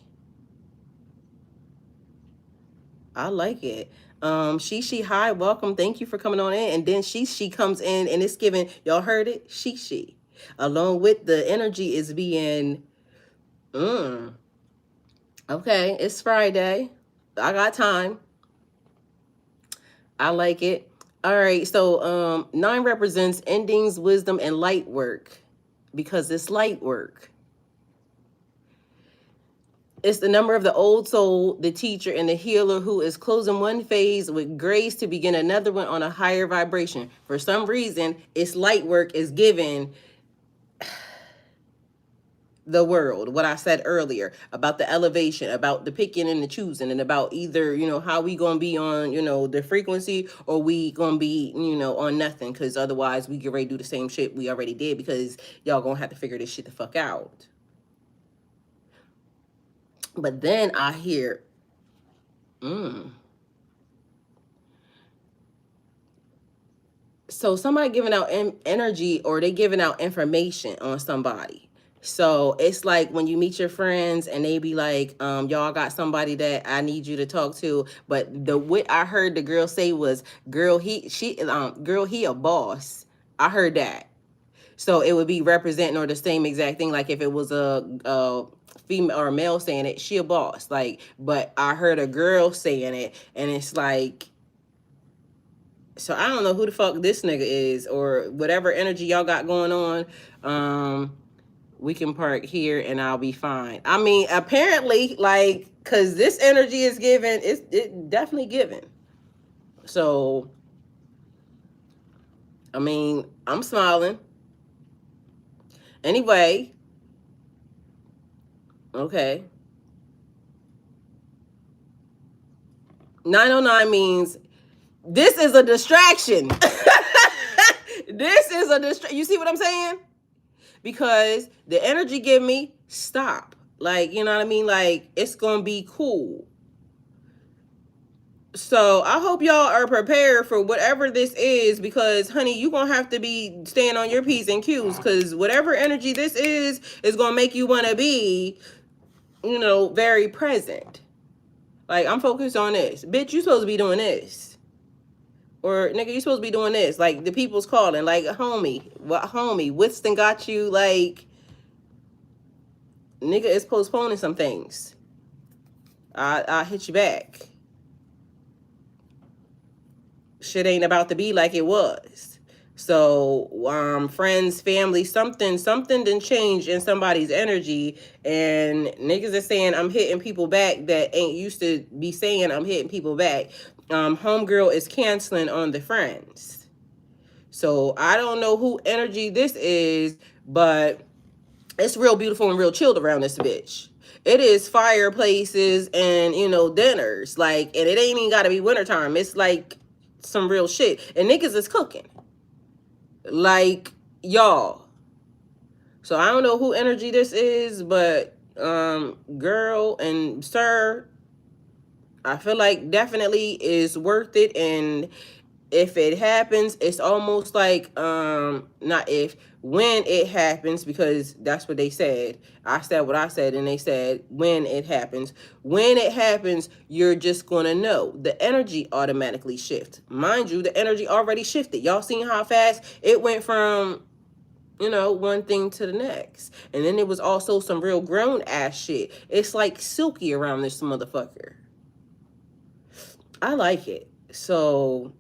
I like it. She, hi, welcome. Thank you for coming on in. And then she comes in and it's giving, y'all heard it? She. Along with the energy is being, okay, it's Friday. I got time. I like it. All right, so 9 represents endings, wisdom, and light work, because it's light work. It's the number of the old soul, the teacher, and the healer who is closing one phase with grace to begin another one on a higher vibration. For some reason, it's light work is given the world. What I said earlier about the elevation, about the picking and the choosing, and about either, how we gonna be on, the frequency, or we gonna be, on nothing, because otherwise we get ready to do the same shit we already did, because y'all gonna have to figure this shit the fuck out. But then I hear, so somebody giving out energy, or they giving out information on somebody. So it's like when you meet your friends and they be like, y'all got somebody that I need you to talk to. But what I heard the girl say was, girl, he a boss. I heard that. So it would be representing, or the same exact thing. Like if it was a female or a male saying it, she a boss. Like, but I heard a girl saying it, and it's like, so I don't know who the fuck this nigga is, or whatever energy y'all got going on. We can park here and I'll be fine. I mean, apparently, like, cause this energy is given, it definitely given. So, I mean, I'm smiling. Anyway, okay. 909 means this is a distraction. This is a distraction. You see what I'm saying? Because the energy give me stop. Like, you know what I mean? Like, it's going to be cool. So I hope y'all are prepared for whatever this is, because, honey, you're going to have to be staying on your P's and Q's, because whatever energy this is going to make you want to be, very present. Like, I'm focused on this. Bitch, you supposed to be doing this. Or, nigga, you supposed to be doing this. Like, the people's calling. Like, homie, Winston got you, like, nigga is postponing some things. I'll hit you back. Shit ain't about to be like it was. So, friends, family, something done changed in somebody's energy, and niggas are saying I'm hitting people back that ain't used to be saying I'm hitting people back. Homegirl is canceling on the friends. So I don't know who energy this is, but it's real beautiful and real chilled around this bitch. It is fireplaces and, dinners. Like, and it ain't even gotta be wintertime. It's like some real shit. And niggas is cooking. Like, y'all. So I don't know who energy this is, but girl and sir, I feel like definitely is worth it. And if it happens, it's almost like not if, when it happens, because that's what they said. I said what I said, and they said when it happens. When it happens, you're just gonna know. The energy automatically shifts. Mind you, the energy already shifted. Y'all seen how fast it went from, one thing to the next. And then it was also some real grown ass shit. It's like silky around this motherfucker. I like it. So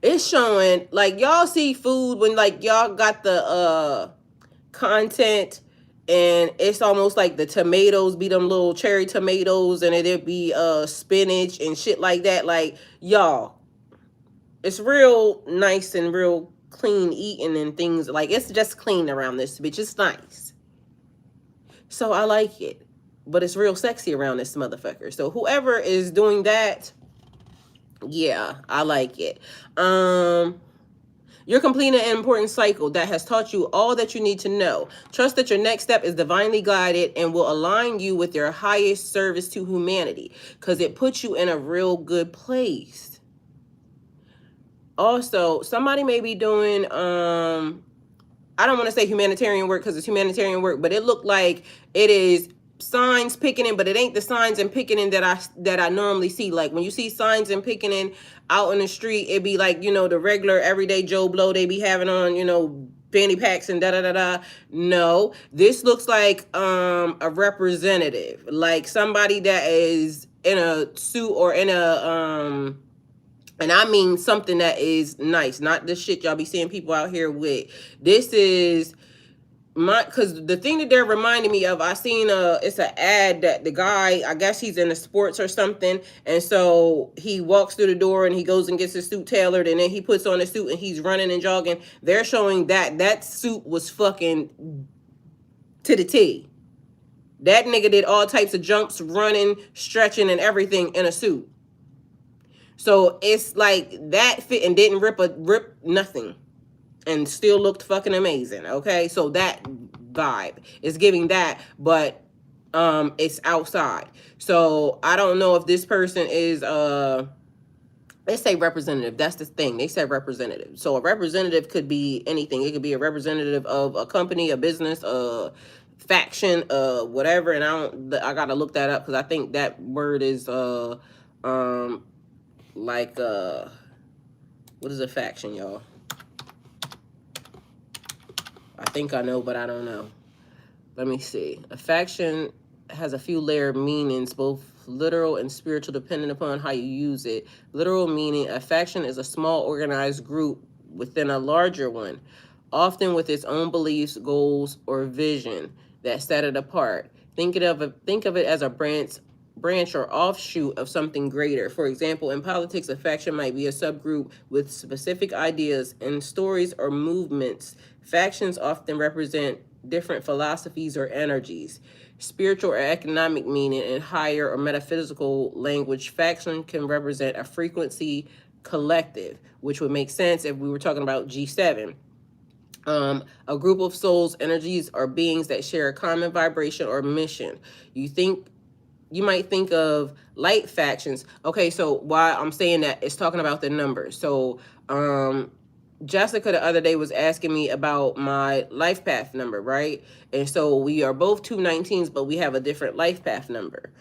it's showing, like, y'all see food when, like, y'all got the content, and it's almost like the tomatoes be them little cherry tomatoes, and it'd be spinach and shit like that. Like, y'all, it's real nice and real clean eating and things. Like, it's just clean around this bitch. It's nice. So I like it. But it's real sexy around this motherfucker. So whoever is doing that, yeah, I like it. You're completing an important cycle that has taught you all that you need to know. Trust that your next step is divinely guided and will align you with your highest service to humanity, because it puts you in a real good place. Also, somebody may be doing I don't want to say humanitarian work because it's humanitarian work, but it looked like it is signs picketing, but it ain't the signs and picketing that I normally see. Like when you see signs and picketing out in the street, it be like, you know, the regular everyday Joe Blow they be having on, you know, fanny packs and da da da da. No, this looks like a representative, like somebody that is in a suit or in a and I mean something that is nice, not the shit y'all be seeing people out here with. This is my, because the thing that they're reminding me of, I seen it's an ad that the guy, I guess he's in the sports or something, and so he walks through the door and he goes and gets his suit tailored, and then he puts on a suit and he's running and jogging. They're showing that suit was fucking to the T. That nigga did all types of jumps, running, stretching, and everything in a suit. So it's like that fit and didn't rip nothing, and still looked fucking amazing. Okay, so that vibe is giving that, but it's outside. So I don't know if this person is they say representative. That's the thing. They said representative. So a representative could be anything. It could be a representative of a company, a business, a faction, whatever. And I gotta look that up because I think that word is like what is a faction, y'all? I think I know, but I don't know. Let me see. A faction has a few layered meanings, both literal and spiritual, depending upon how you use it. Literal meaning, a faction is a small organized group within a larger one, often with its own beliefs, goals, or vision that set it apart. Think of it as a branch or offshoot of something greater. For example, in politics, a faction might be a subgroup with specific ideas and stories or movements. Factions often represent different philosophies or energies. Spiritual or economic meaning in higher or metaphysical language, faction can represent a frequency collective, which would make sense if we were talking about G7. A group of souls, energies, or beings that share a common vibration or mission. You might think of light factions. Okay, so why I'm saying that, it's talking about the numbers. So Jessica the other day was asking me about my life path number, right? And so we are both 219s, but we have a different life path number.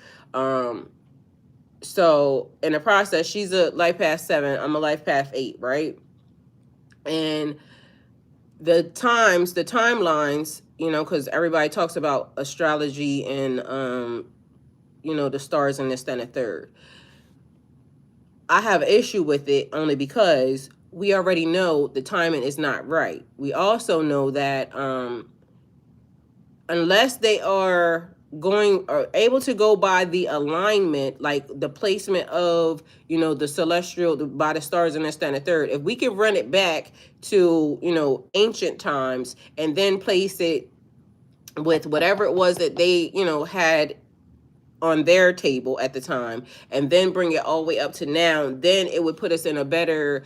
So in the process, she's a life path 7, I'm a life path 8, right? And the timelines, you know, because everybody talks about astrology and you know, the stars and this, that, and the third. I have an issue with it only because we already know the timing is not right. We also know that unless they are going or able to go by the alignment, like the placement of, you know, the celestial, by the stars and this, that, and the third, if we can run it back to, you know, ancient times and then place it with whatever it was that they, you know, had on their table at the time, and then bring it all the way up to now, then it would put us in a better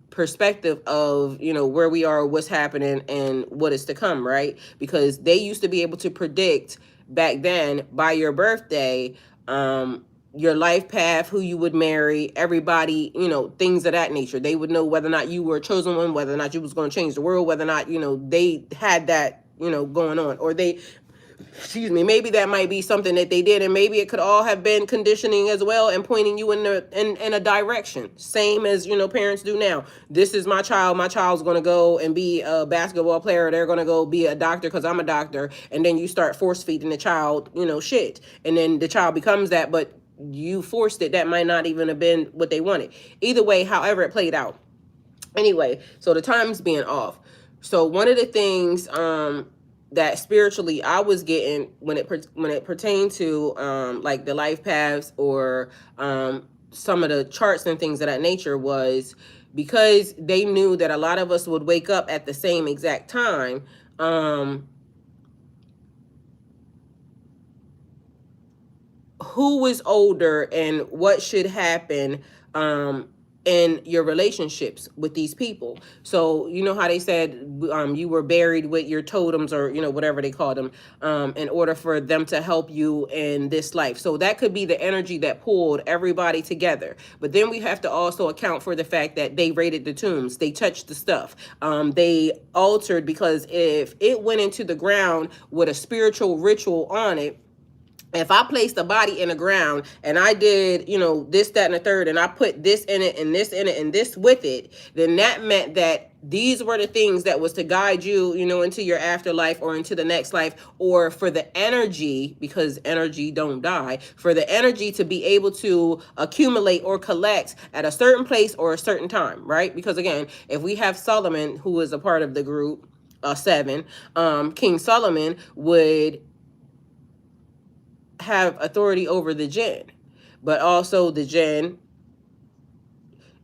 perspective of, you know, where we are, what's happening, and what is to come, right? Because they used to be able to predict back then by your birthday your life path, who you would marry, everybody, you know, things of that nature. They would know whether or not you were a chosen one, whether or not you was going to change the world, whether or not, you know, they had that, you know, going on, or they, excuse me, maybe that might be something that they did, and maybe it could all have been conditioning as well and pointing you in a direction, same as, you know, parents do now. This is my child's going to go and be a basketball player, they're going to go be a doctor because I'm a doctor, and then you start force feeding the child, you know, shit, and then the child becomes that, but you forced it. That might not even have been what they wanted. Either way, however it played out. Anyway, so the time's being off. So one of the things that spiritually I was getting when it pertained to like the life paths or some of the charts and things of that nature was because they knew that a lot of us would wake up at the same exact time. who is older and what should happen in your relationships with these people. So you know how they said you were buried with your totems, or whatever they call them, in order for them to help you in this life. So that could be the energy that pulled everybody together. But then we have to also account for the fact that they raided the tombs, they touched the stuff, they altered, because if it went into the ground with a spiritual ritual on it, if I placed a body in the ground and I did, this, that, and the third, and I put this in it and this in it and this with it, then that meant that these were the things that was to guide you, into your afterlife or into the next life, or for the energy, because energy don't die, for the energy to be able to accumulate or collect at a certain place or a certain time, right? Because again, if we have Solomon, who is a part of the group, 7, King Solomon would have authority over the jinn, but also the jinn.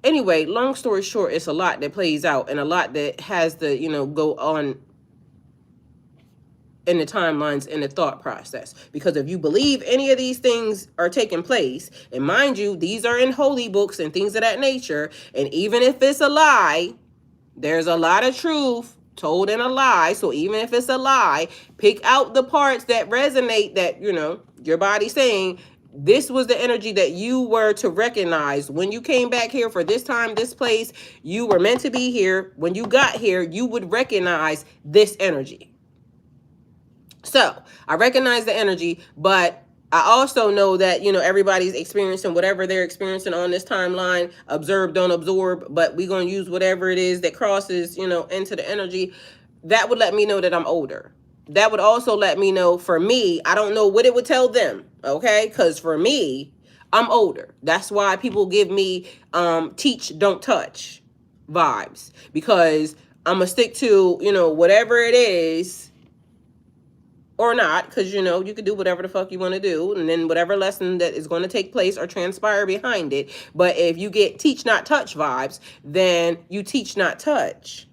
Anyway, long story short, it's a lot that plays out and a lot that has to, go on in the timelines, in the thought process. Because if you believe any of these things are taking place, and mind you, these are in holy books and things of that nature, and even if it's a lie, there's a lot of truth told in a lie. So even if it's a lie, pick out the parts that resonate, that your body saying this was the energy that you were to recognize when you came back here for this time, this place. You were meant to be here. When you got here, you would recognize this energy. So I recognize the energy, but I also know that, everybody's experiencing whatever they're experiencing on this timeline. Observe, don't absorb, but we're going to use whatever it is that crosses, into the energy. That would let me know that I'm older. That would also let me know, for me, I don't know what it would tell them, okay? Because for me, I'm older. That's why people give me teach, don't touch vibes, because I'm going to stick to, whatever it is, or not, because you could do whatever the fuck you want to do, and then whatever lesson that is going to take place or transpire behind it. But if you get teach not touch vibes, then you teach not touch,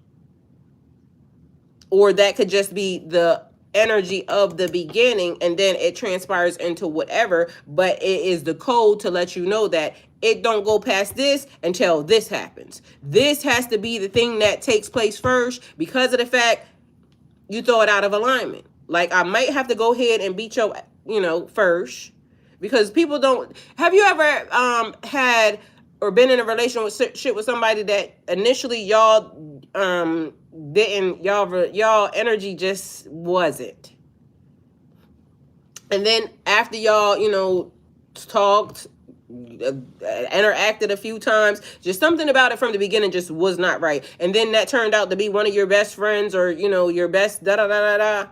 or that could just be the energy of the beginning, and then it transpires into whatever. But it is the code to let you know that it don't go past this until this happens. This has to be the thing that takes place first, because of the fact you throw it out of alignment. Like, I might have to go ahead and beat your, first, because people don't. Have you ever had or been in a relationship with somebody that initially y'all didn't, y'all energy just wasn't, and then after y'all talked, interacted a few times, just something about it from the beginning just was not right, and then that turned out to be one of your best friends, or your best da da da da da.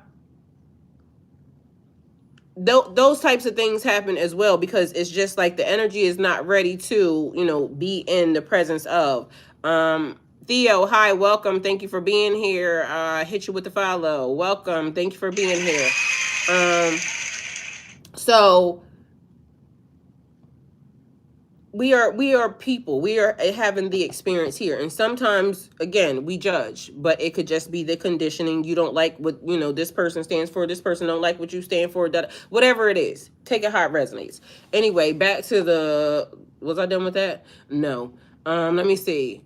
Those types of things happen as well, because it's just like the energy is not ready to be in the presence of. Theo, hi, welcome, thank you for being here. Hit you with the follow. Welcome, thank you for being here. So we are people. We are having the experience here, and sometimes, again, we judge, but it could just be the conditioning. You don't like what this person stands for, this person don't like what you stand for, whatever it is. Take it how it resonates. Anyway, back to the, was I done with that? No. Let me see.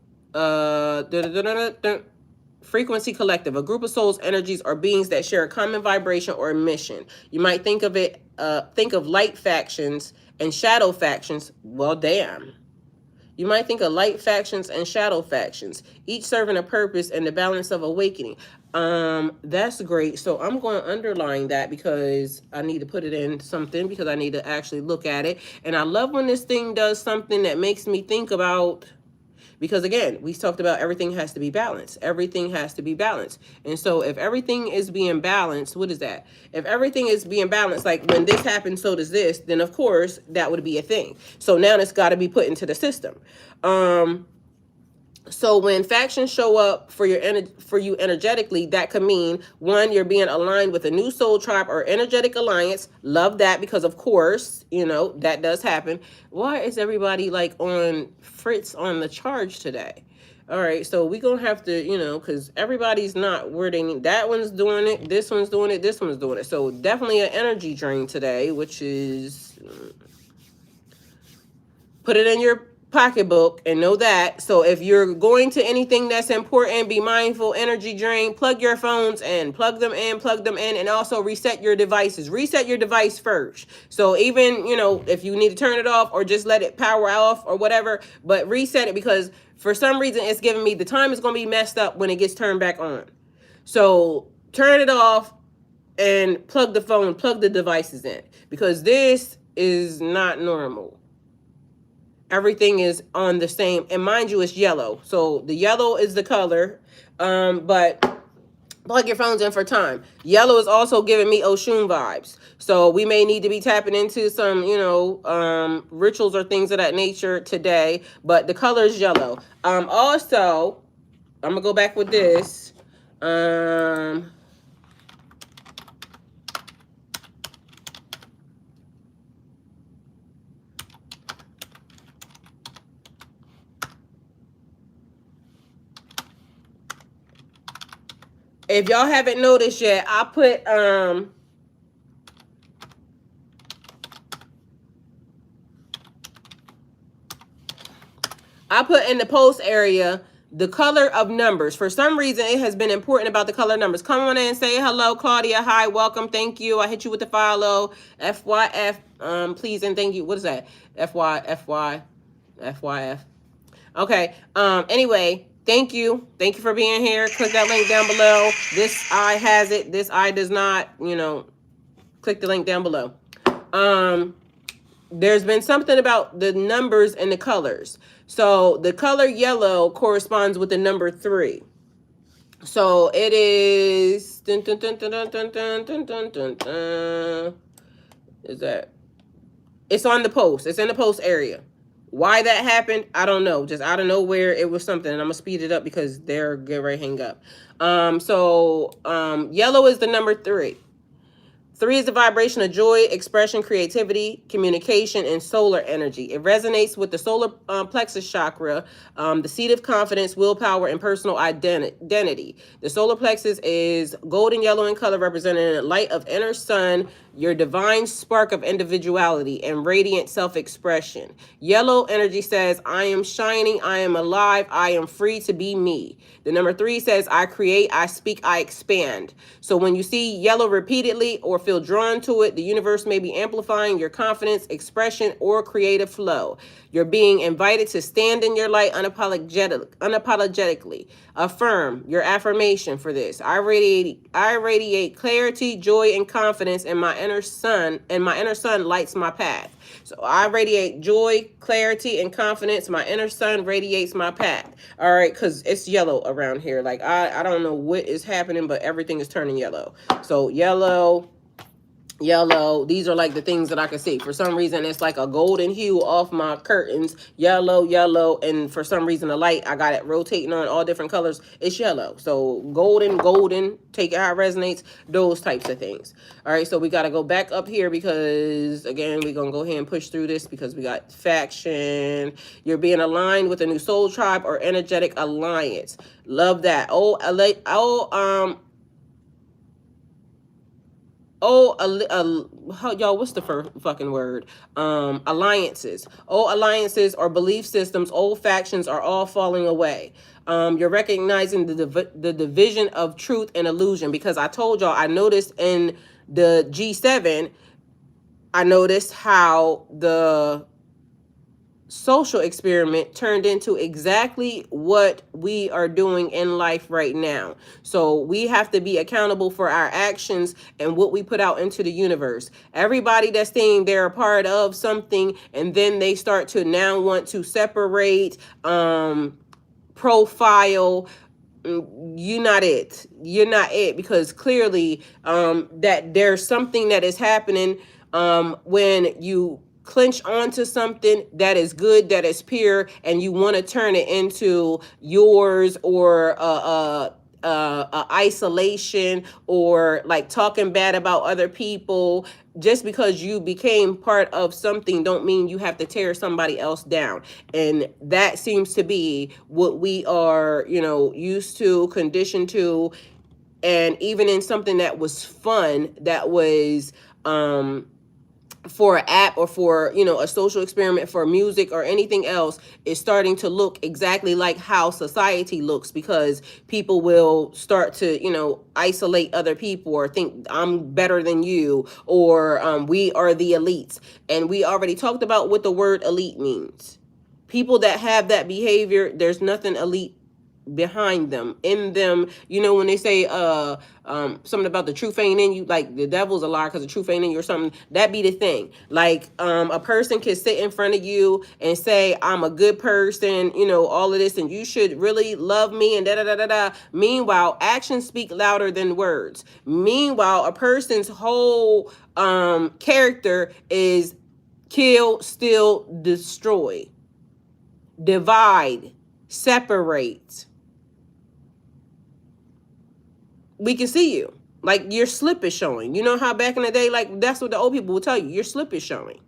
Frequency collective, a group of souls, energies, or beings that share a common vibration or mission. You might think of it, think of light factions and shadow factions. Well, damn. You might think of light factions and shadow factions, each serving a purpose and the balance of awakening. That's great. So I'm going to underline that, because I need to put it in something, because I need to actually look at it. And I love when this thing does something that makes me think about, because again, we talked about everything has to be balanced. Everything has to be balanced. And so if everything is being balanced, what is that? If everything is being balanced, like when this happens, so does this, then of course that would be a thing. So now it's got to be put into the system. So when factions show up for you energetically, that could mean, one, you're being aligned with a new soul tribe or energetic alliance. Love that, because of course, that does happen. Why is everybody like on Fritz on the charge today? All right, so we're going to have to, because everybody's not where they need. That one's doing it, this one's doing it, this one's doing it. So definitely an energy drain today, which is Put it in your pocketbook and know that. So if you're going to anything that's important, be mindful. Energy drain, plug your phones in, plug them in, and also reset your devices. Reset your device first. So even, if you need to turn it off or just let it power off or whatever, but reset it, because for some reason it's giving me the time is going to be messed up when it gets turned back on. So turn it off and plug the devices in, because this is not normal. Everything is on the same, and mind you, it's yellow. So the yellow is the color, but plug your phones in for time. Yellow is also giving me Oshun vibes. So we may need to be tapping into some, rituals or things of that nature today, but the color is yellow. Also, I'm gonna go back with this. If y'all haven't noticed yet, I put in the post area the color of numbers. For some reason, it has been important about the color numbers. Come on in and say hello, Claudia. Hi, welcome. Thank you. I hit you with the follow. FYF, please and thank you. What is that? FYF. Okay. Anyway, thank you. Thank you for being here. Click that link down below. This eye has it. This eye does not. Click the link down below. There's been something about the numbers and the colors. So the color yellow corresponds with the number 3. So it is. Is that? It's on the post. It's in the post area. Why that happened, I don't know. Just out of nowhere, it was something. And I'm going to speed it up because they're getting ready to hang up. Yellow is the number 3. 3 is the vibration of joy, expression, creativity, communication, and solar energy. It resonates with the solar plexus chakra, the seat of confidence, willpower, and personal identity. The solar plexus is golden yellow in color, representing the light of inner sun, your divine spark of individuality and radiant self-expression. Yellow energy says, I am shining, I am alive, I am free to be me. The number 3 says, I create, I speak, I expand. So when you see yellow repeatedly or feel drawn to it, the universe may be amplifying your confidence, expression, or creative flow. You're being invited to stand in your light unapologetically. Affirm your affirmation for this. I radiate clarity, joy, and confidence in my inner sun, and my inner sun lights my path. So I radiate joy, clarity, and confidence. My inner sun radiates my path. All right, because it's yellow around here. Like, I don't know what is happening, but everything is turning yellow. So yellow, these are like the things that I can see. For some reason, it's like a golden hue off my curtains. Yellow, and for some reason, the light, I got it rotating on all different colors. It's yellow. So golden, take it how it resonates, those types of things. All right, so we got to go back up here because, again, we're going to go ahead and push through this because we got faction. You're being aligned with a new soul tribe or energetic alliance. Love that. Y'all, what's the fucking word? Alliances. Old alliances or belief systems, old factions are all falling away. You're recognizing the division of truth and illusion, because I told y'all, I noticed in the G7, I noticed how the social experiment turned into exactly what we are doing in life right now. So we have to be accountable for our actions and what we put out into the universe. Everybody that's saying they're a part of something and then they start to now want to separate, profile, you're not it, because clearly that there's something that is happening when you clinch onto something that is good, that is pure, and you want to turn it into yours, or isolation, or like talking bad about other people. Just because you became part of something don't mean you have to tear somebody else down. And that seems to be what we are, used to, conditioned to. And even in something that was fun, that was for an app or for, you know, a social experiment for music or anything else is starting to look exactly like how society looks, because people will start to, you know, isolate other people or think I'm better than you, or we are the elites. And we already talked about what the word elite means. People that have that behavior, there's nothing elite behind them, in them. You know, when they say something about the truth ain't in you, like the devil's a liar because the truth ain't in you or something, that be the thing. Like a person can sit in front of you and say I'm a good person, you know, all of this, and you should really love me and da da da da da. Meanwhile, actions speak louder than words. Meanwhile, a person's whole character is kill, steal, destroy, divide, separate. We can see you. Like, your slip is showing. You know how back in the day, like, that's what the old people will tell you. Your slip is showing.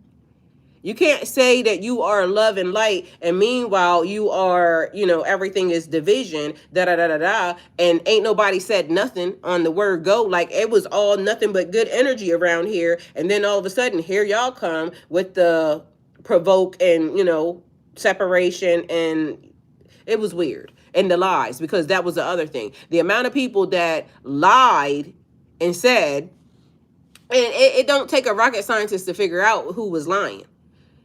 You can't say that you are love and light, and meanwhile you are, you know, everything is division, da da da da da, and ain't nobody said nothing on the word go. Like, it was all nothing but good energy around here, and then all of a sudden, here y'all come with the provoke and, you know, separation, and it was weird. And the lies, because that was the other thing. The amount of people that lied and said, and it don't take a rocket scientist to figure out who was lying.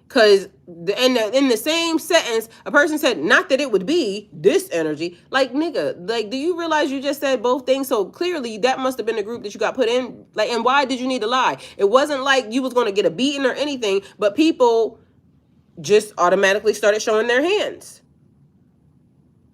Because in the same sentence, a person said, not that it would be this energy. Like, nigga, like, do you realize you just said both things? So clearly that must have been the group that you got put in. Like, and why did you need to lie? It wasn't like you was going to get a beating or anything, but people just automatically started showing their hands.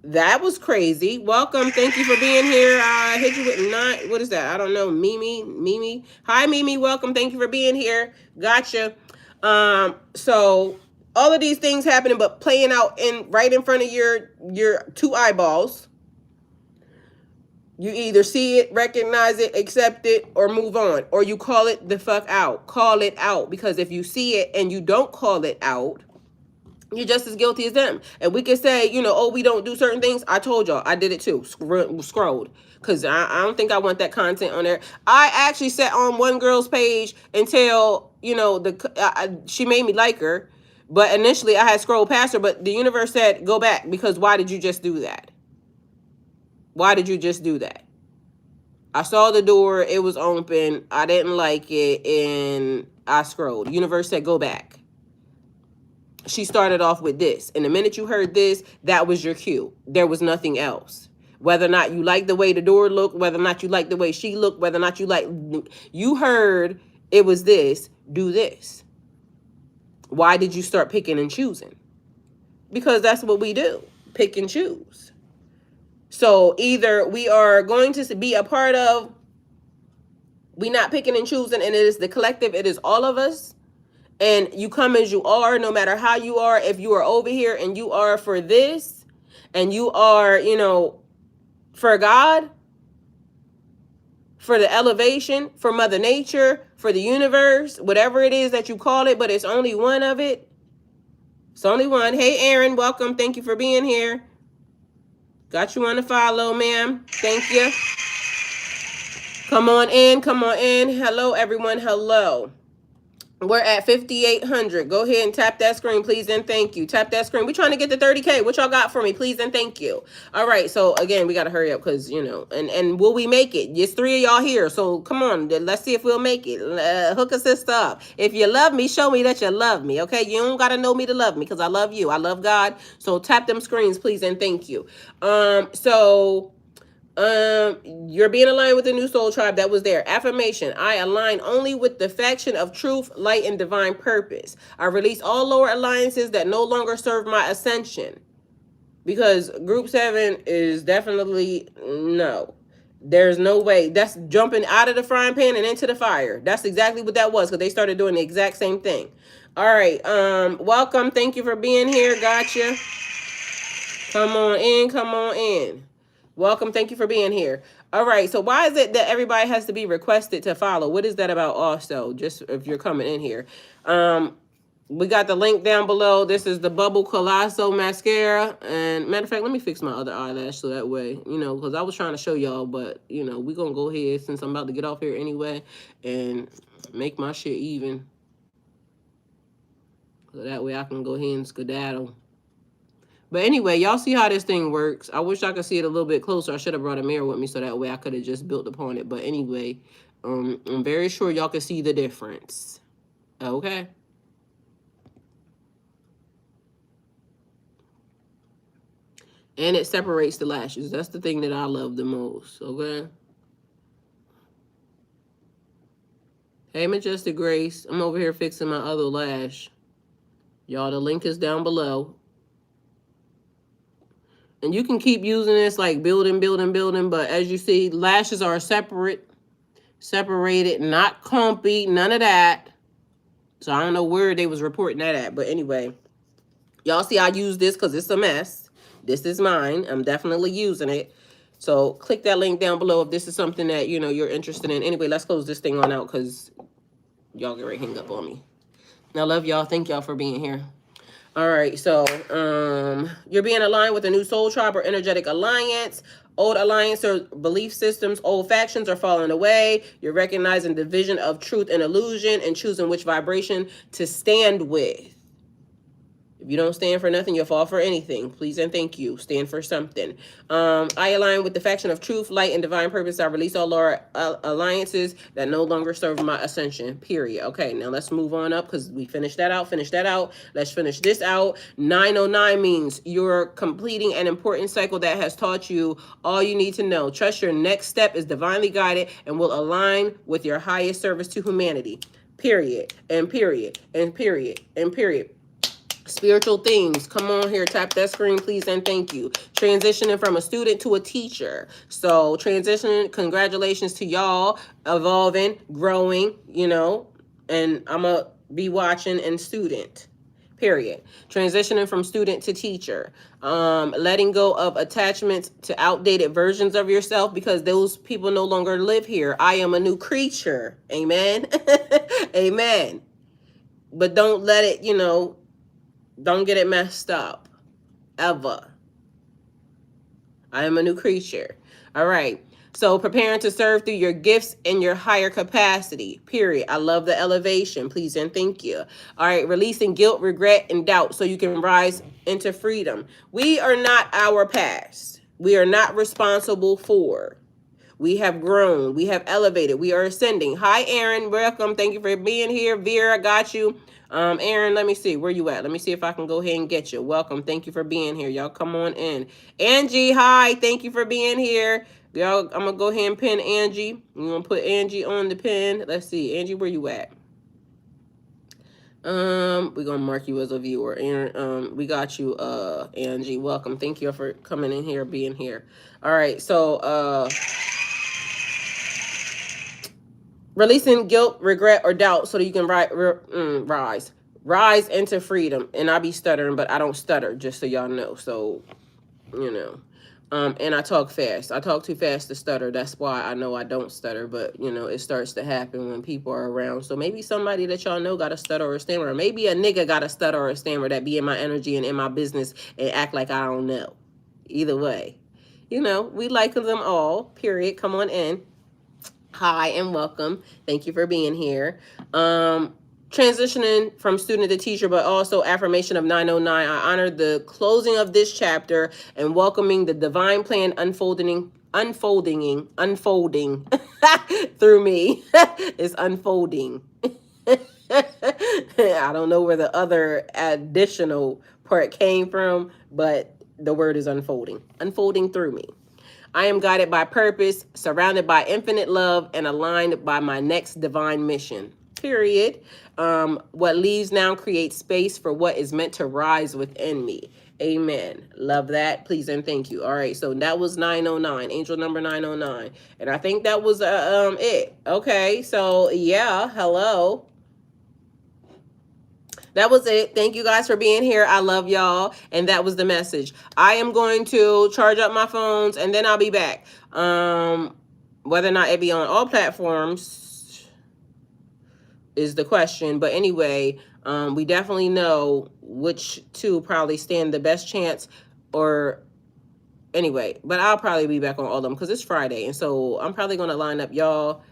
That was crazy. Welcome. Thank you for being here. I hit you with nine. What is that? I don't know. Mimi. Hi, Mimi. Welcome. Thank you for being here. Gotcha. So all of these things happening, but playing out right in front of your two eyeballs. You either see it, recognize it, accept it, or move on. Or you call it the fuck out. Call it out. Because if you see it and you don't call it out, you're just as guilty as them. And we can say, you know, oh, we don't do certain things. I told y'all, I did it too. Scrolled. Because I don't think I want that content on there. I actually sat on one girl's page until, you know, she made me like her. But initially I had scrolled past her. But the universe said, go back. Because why did you just do that? Why did you just do that? I saw the door. It was open. I didn't like it. And I scrolled. Universe said, go back. She started off with this. And the minute you heard this, that was your cue. There was nothing else. Whether or not you like the way the door looked, whether or not you like the way she looked, whether or not you heard it was this, do this. Why did you start picking and choosing? Because that's what we do. Pick and choose. So either we are going to be a part of, we not picking and choosing, and it is the collective, it is all of us. And you come as you are, no matter how you are. If you are over here and you are for this, and you are, you know, for God, for the elevation, for Mother Nature, for the universe, whatever it is that you call it, but it's only one of it. It's only one. Hey, Aaron, welcome. Thank you for being here. Got you on the follow, ma'am. Thank you. Come on in. Come on in. Hello, everyone. Hello. We're at 5,800. Go ahead and tap that screen, please, and thank you. Tap that screen. We're trying to get to 30K. What y'all got for me, please, and thank you. All right, so again, we got to hurry up because, you know, and will we make it? There's 3 of y'all here, so come on. Let's see if we'll make it. Hook a sister up. If you love me, show me that you love me, okay? You don't got to know me to love me because I love you. I love God. So tap them screens, please, and thank you. You're being aligned with the new soul tribe that was there. Affirmation: I align only with the faction of truth, light, and divine purpose. I release all lower alliances that no longer serve my ascension. Because group 7 is definitely no. There's no way. That's jumping out of the frying pan and into the fire. That's exactly what that was, because they started doing the exact same thing. All right. Welcome. Thank you for being here. Gotcha. Come on in. Come on in. Welcome. Thank you for being here. All right. So why is it that everybody has to be requested to follow? What is that about also? Just if you're coming in here. We got the link down below. This is the Bubble Colosso Mascara. And matter of fact, let me fix my other eyelash so that way, you know, because I was trying to show y'all, but, you know, we're going to go ahead since I'm about to get off here anyway and make my shit even. So that way I can go ahead and skedaddle. But anyway, y'all see how this thing works. I wish I could see it a little bit closer. I should have brought a mirror with me so that way I could have just built upon it. But anyway, I'm very sure y'all can see the difference. Okay. And it separates the lashes. That's the thing that I love the most. Okay. Hey, Majestic Grace. I'm over here fixing my other lash. Y'all, the link is down below. And you can keep using this, like building. But as you see, lashes are separated, not clumpy, none of that. So I don't know where they was reporting that at. But anyway, y'all see I use this because it's a mess. This is mine. I'm definitely using it. So click that link down below if this is something that, you know, you're interested in. Anyway, let's close this thing on out because y'all get ready to hang up on me. I love y'all. Thank y'all for being here. All right, so you're being aligned with a new soul tribe or energetic alliance. Old alliance or belief systems, old factions are falling away. You're recognizing the vision of truth and illusion and choosing which vibration to stand with. If you don't stand for nothing, you'll fall for anything. Please and thank you. Stand for something. I align with the faction of truth, light, and divine purpose. I release all our alliances that no longer serve my ascension. Period. Okay, now let's move on up because we finished that out. Let's finish this out. 909 means you're completing an important cycle that has taught you all you need to know. Trust your next step is divinely guided and will align with your highest service to humanity. Period. And period. And period. And period. Spiritual themes. Come on here. Tap that screen, please, and thank you. Transitioning from a student to a teacher. So transitioning, congratulations to y'all. Evolving, growing, you know, and I'm going to be watching and student. Period. Transitioning from student to teacher. Letting go of attachments to outdated versions of yourself because those people no longer live here. I am a new creature. Amen. Amen. But don't let it, you know, don't get it messed up. Ever. I am a new creature. All right. So preparing to serve through your gifts in your higher capacity. Period. I love the elevation. Please and thank you. All right. Releasing guilt, regret, and doubt so you can rise into freedom. We are not our past. We are not responsible for. We have grown. We have elevated. We are ascending. Hi, Aaron. Welcome. Thank you for being here. Vera, got you. Aaron, let me see. Where you at? Let me see if I can go ahead and get you. Welcome. Thank you for being here. Y'all come on in. Angie, hi. Thank you for being here. Y'all, I'm going to go ahead and pin Angie. I'm going to put Angie on the pin. Let's see. Angie, where you at? We're gonna mark you as a viewer. Aaron, we got you, Angie. Welcome. Thank you for coming in here, being here. All right, so releasing guilt, regret, or doubt so that you can rise into freedom. And I be stuttering, but I don't stutter, just so y'all know. So, you know. And I talk fast. I talk too fast to stutter. That's why I know I don't stutter. But, you know, it starts to happen when people are around. So maybe somebody that y'all know got a stutter or a stammer. Or maybe a nigga got a stutter or a stammer that be in my energy and in my business and act like I don't know. Either way. You know, we like them all. Period. Come on in. Hi and welcome. Thank you for being here. Transitioning from student to teacher, but also affirmation of 909. I honor the closing of this chapter and welcoming the divine plan unfolding through me. It's unfolding. I don't know where the other additional part came from, but the word is unfolding through me. I am guided by purpose, surrounded by infinite love, and aligned by my next divine mission. Period. What leaves now creates space for what is meant to rise within me. Amen. Love that. Please and thank you. All right. So that was 909, angel number 909. And I think that was it. Okay. So yeah. Hello. That was it. Thank you guys for being here. I love y'all. And that was the message. I am going to charge up my phones and then I'll be back. Whether or not it be on all platforms is the question. But anyway, we definitely know which two probably stand the best chance or anyway. But I'll probably be back on all of them because it's Friday. And so I'm probably going to line up y'all.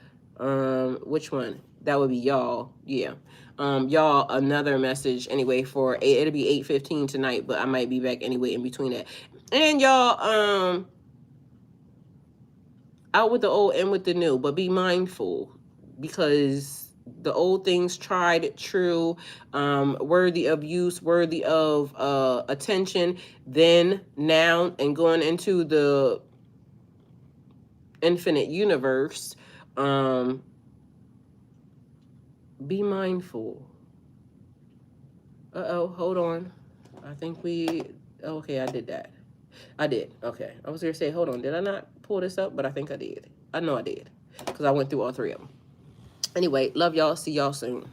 Which one? That would be y'all. Yeah. Y'all, another message anyway for it'll be 8:15 tonight, but I might be back anyway in between that. And y'all, out with the old and with the new, but be mindful, because the old things tried, true, worthy of use, worthy of attention, then, now, and going into the infinite universe. Be mindful. Hold on. I think okay, I did that. I did. Okay. I was going to say, hold on. Did I not pull this up? But I think I did. I know I did, because I went through all three of them. Anyway, love y'all. See y'all soon.